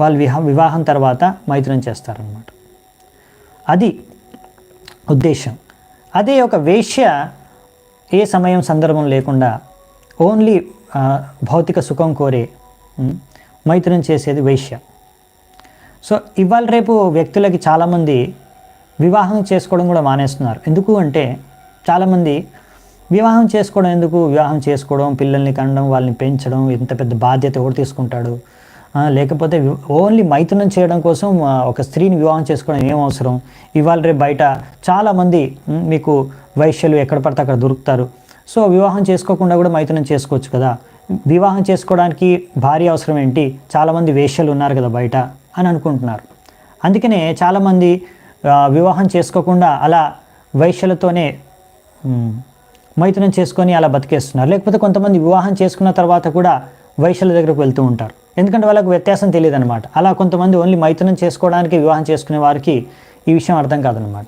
వాళ్ళు వివాహం తర్వాత మైథునం చేస్తారనమాట. అది ఉద్దేశం. అదే ఒక వేశ్య ఏ సమయం సందర్భం లేకుండా ఓన్లీ భౌతిక సుఖం కోరే మైథునం చేసేది వేశ్య. సో ఇవాళ రేపు వ్యక్తులకి చాలామంది వివాహం చేసుకోవడం కూడా మానేస్తున్నారు. ఎందుకు అంటే చాలామంది వివాహం చేసుకోవడం ఎందుకు, వివాహం చేసుకోవడం, పిల్లల్ని కనడం, వాళ్ళని పెంచడం, ఎంత పెద్ద బాధ్యత ఎవరు తీసుకుంటాడు, లేకపోతే ఓన్లీ మైథునం చేయడం కోసం ఒక స్త్రీని వివాహం చేసుకోవడం ఏం అవసరం. ఇవాళ రేపు బయట చాలామంది మీకు వైశ్యులు ఎక్కడ పడితే అక్కడ దొరుకుతారు. సో వివాహం చేసుకోకుండా కూడా మైథునం చేసుకోవచ్చు కదా, వివాహం చేసుకోవడానికి భార్య అవసరం ఏంటి, చాలామంది వేశ్యలు ఉన్నారు కదా బయట అని అనుకుంటున్నారు. అందుకనే చాలామంది వివాహం చేసుకోకుండా అలా వైశ్యులతోనే మైథునం చేసుకొని అలా బతికేస్తున్నారు. లేకపోతే కొంతమంది వివాహం చేసుకున్న తర్వాత కూడా వైశ్యుల దగ్గరకు వెళ్తూ ఉంటారు, ఎందుకంటే వాళ్ళకు వ్యత్యాసం తెలియదు అనమాట. అలా కొంతమంది ఓన్లీ మైథునం చేసుకోవడానికి వివాహం చేసుకునే వారికి ఈ విషయం అర్థం కాదనమాట.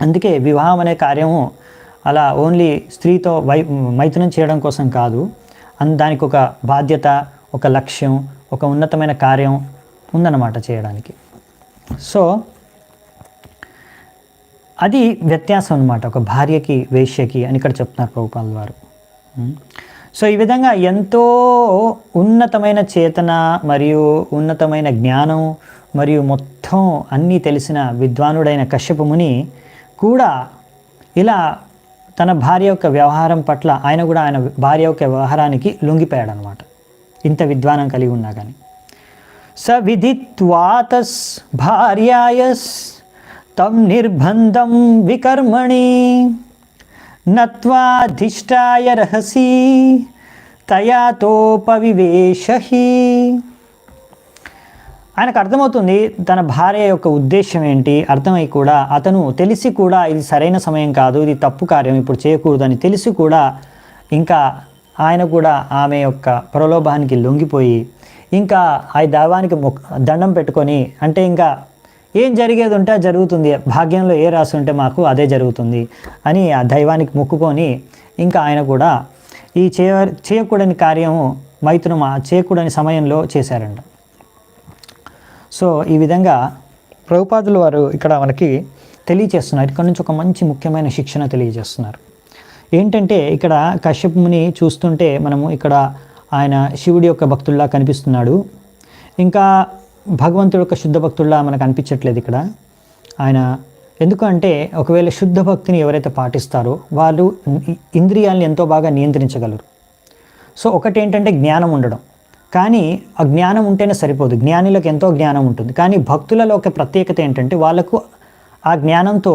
అందుకే వివాహం అనే కార్యము అలా ఓన్లీ స్త్రీతో మైథునం చేయడం కోసం కాదు, దానికి ఒక బాధ్యత, ఒక లక్ష్యం, ఒక ఉన్నతమైన కార్యం ఉందన్నమాట చేయడానికి. సో అది వ్యత్యాసం అనమాట, ఒక భార్యకి వేశ్యకి అని ఇక్కడ చెప్తున్నారు ప్రభుపాదుల వారు. సో ఈ విధంగా ఎంతో ఉన్నతమైన చేతన మరియు ఉన్నతమైన జ్ఞానం మరియు మొత్తం అన్నీ తెలిసిన విద్వానుడైన కశ్యప ముని కూడా ఇలా తన భార్య యొక్క వ్యవహారం పట్ల ఆయన కూడా ఆయన భార్య యొక్క వ్యవహారానికి లొంగిపోయాడు అనమాట, ఇంత విద్వానం కలిగి ఉన్నా కానీ. స విదిత్వాతస్ భార్యాయస్ తం నిర్బంధం వికర్మణి నత్వాధిష్టాయ రహసి తయాతోపవివేశహి. ఆయనకు అర్థమవుతుంది తన భార్య యొక్క ఉద్దేశం ఏంటి, అర్థమై కూడా అతను తెలిసి కూడా ఇది సరైన సమయం కాదు, ఇది తప్పు కార్యం, ఇప్పుడు చేయకూడదు అని తెలిసి కూడా ఇంకా ఆయన కూడా ఆమె యొక్క ప్రలోభానికి లొంగిపోయి ఇంకా ఆ దైవానికి దండం పెట్టుకొని, అంటే ఇంకా ఏం జరిగేది ఉంటే జరుగుతుంది, భాగ్యంలో ఏ రాసి ఉంటే మాకు అదే జరుగుతుంది అని ఆ దైవానికి మొక్కుకొని ఇంకా ఆయన కూడా ఈ చేయకూడని కార్యము మైథునం చేయకూడని సమయంలో చేశారంట. సో ఈ విధంగా ప్రభుపాదుల వారు ఇక్కడ మనకి తెలియజేస్తున్నారు, ఇక్కడ నుంచి ఒక మంచి ముఖ్యమైన శిక్షణ తెలియజేస్తున్నారు. ఏంటంటే ఇక్కడ కశ్యప ముని చూస్తుంటే మనము ఇక్కడ ఆయన శివుడి యొక్క భక్తుల్లా కనిపిస్తున్నాడు, ఇంకా భగవంతుడి యొక్క శుద్ధ భక్తుల్లా మనకు అనిపించట్లేదు ఇక్కడ ఆయన. ఎందుకంటే ఒకవేళ శుద్ధ భక్తిని ఎవరైతే పాటిస్తారో వాళ్ళు ఇంద్రియాలను ఎంతో బాగా నియంత్రించగలరు. సో ఒకటి ఏంటంటే జ్ఞానం ఉండడం, కానీ ఆ జ్ఞానం ఉంటేనే సరిపోదు, జ్ఞానులకు ఎంతో జ్ఞానం ఉంటుంది, కానీ భక్తులలో ఒక ప్రత్యేకత ఏంటంటే వాళ్ళకు ఆ జ్ఞానంతో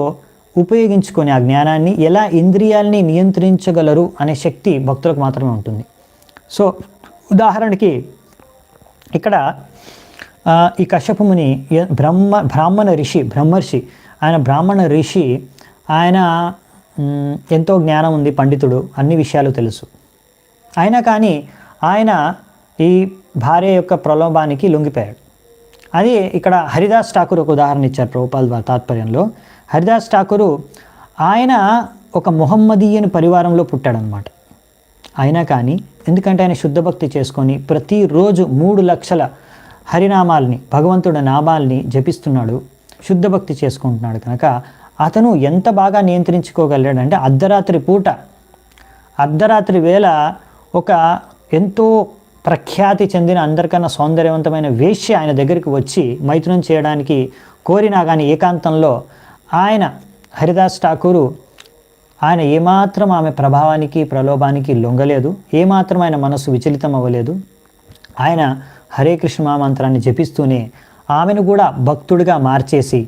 ఉపయోగించుకొని ఆ జ్ఞానాన్ని ఎలా ఇంద్రియాలని నియంత్రించగలరు అనే శక్తి భక్తులకు మాత్రమే ఉంటుంది. సో ఉదాహరణకి ఇక్కడ ఈ కశ్యప ముని బ్రహ్మర్షి ఆయన బ్రాహ్మణ ఋషి, ఆయన ఎంతో జ్ఞానం ఉంది, పండితుడు, అన్ని విషయాలు తెలుసు. అయినా కానీ ఆయన ఈ భార్య యొక్క ప్రలోభానికి లొంగిపోయాడు. అది ఇక్కడ హరిదాస్ ఠాకూర్ ఒక ఉదాహరణ ఇచ్చారు ప్రభుపాదుల తాత్పర్యంలో. హరిదాస్ ఠాకూరు ఆయన ఒక మొహమ్మదీయన్ పరివారంలో పుట్టాడనమాట. అయినా కానీ ఎందుకంటే ఆయన శుద్ధ భక్తి చేసుకొని ప్రతిరోజు 3 లక్షల హరినామాల్ని, భగవంతుడి నామాల్ని జపిస్తున్నాడు, శుద్ధ భక్తి చేసుకుంటున్నాడు కనుక అతను ఎంత బాగా నియంత్రించుకోగలిగాడంటే అర్ధరాత్రి వేళ ఒక ఎంతో ప్రఖ్యాతి చెందిన అందరికన్నా సౌందర్యవంతమైన వేశ్య ఆయన దగ్గరికి వచ్చి మైథునం చేయడానికి కోరినా కానీ ఏకాంతంలో ఆయన హరిదాస్ ఠాకూరు ఆయన ఏమాత్రం ఆమె ప్రభావానికి ప్రలోభానికి లొంగలేదు, ఏమాత్రం ఆయన మనస్సు విచలితం అవ్వలేదు. ఆయన హరే కృష్ణ మహామంత్రాన్ని జపిస్తూనే ఆమెను కూడా భక్తుడిగా మార్చేసి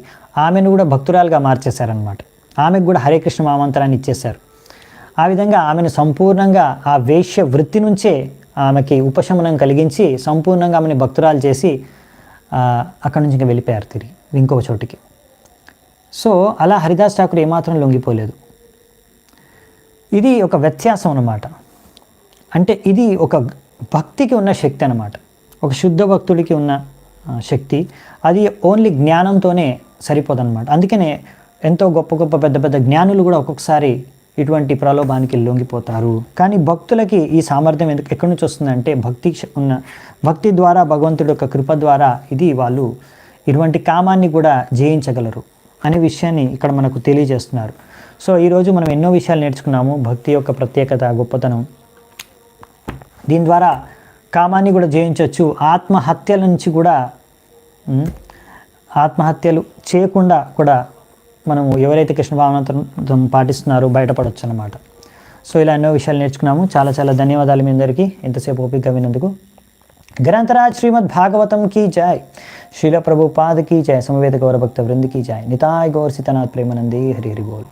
ఆమెను కూడా భక్తురాలుగా మార్చేశారనమాట. ఆమెకు కూడా హరే కృష్ణ మహామంత్రాన్ని ఇచ్చేశారు. ఆ విధంగా ఆమెను సంపూర్ణంగా ఆ వేశ్య వృత్తి నుంచే ఆమెకి ఉపశమనం కలిగించి సంపూర్ణంగా ఆమెను భక్తురాలు చేసి అక్కడి నుంచి ఇంకా వెళ్ళిపోయారు తిరిగి ఇంకొక చోటికి. సో అలా హరిదాస్ ఠాకూర్ ఏమాత్రం లొంగిపోలేదు. ఇది ఒక వ్యత్యాసం అన్నమాట. అంటే ఇది ఒక భక్తికి ఉన్న శక్తి అన్నమాట, ఒక శుద్ధ భక్తుడికి ఉన్న శక్తి. అది ఓన్లీ జ్ఞానంతోనే సరిపోదన్నమాట. అందుకనే ఎంతో గొప్ప గొప్ప పెద్ద పెద్ద జ్ఞానులు కూడా ఒక్కొక్కసారి ఇటువంటి ప్రలోభానికి లొంగిపోతారు. కానీ భక్తులకి ఈ సామర్థ్యం ఎక్కడి నుంచి వస్తుందంటే భక్తి ద్వారా, భగవంతుడి యొక్క కృప ద్వారా ఇది వాళ్ళు ఇటువంటి కామాన్ని కూడా జయించగలరు అనే విషయాన్ని ఇక్కడ మనకు తెలియజేస్తున్నారు. సో ఈరోజు మనం ఎన్నో విషయాలు నేర్చుకున్నాము. భక్తి యొక్క ప్రత్యేకత, గొప్పతనం, దీని ద్వారా కామాన్ని కూడా జయించవచ్చు. ఆత్మహత్యల నుంచి కూడా, ఆత్మహత్యలు చేయకుండా కూడా మనము ఎవరైతే కృష్ణ భావనామృతం పాటిస్తున్నారో బయటపడవచ్చు అన్నమాట. సో ఇలా ఎన్నో విషయాలు నేర్చుకున్నాము. చాలా చాలా ధన్యవాదాలు మీ అందరికీ ఇంతసేపు ఓపికగా విన్నందుకు. ग्रंथराज श्रीमद् भागवतम की जय, श्रील प्रभुपाद की जय, समवेत गौर भक्त वृंद की जय, निताय गौर सीतानाथ प्रेमानंदे, हरि हरि बोल.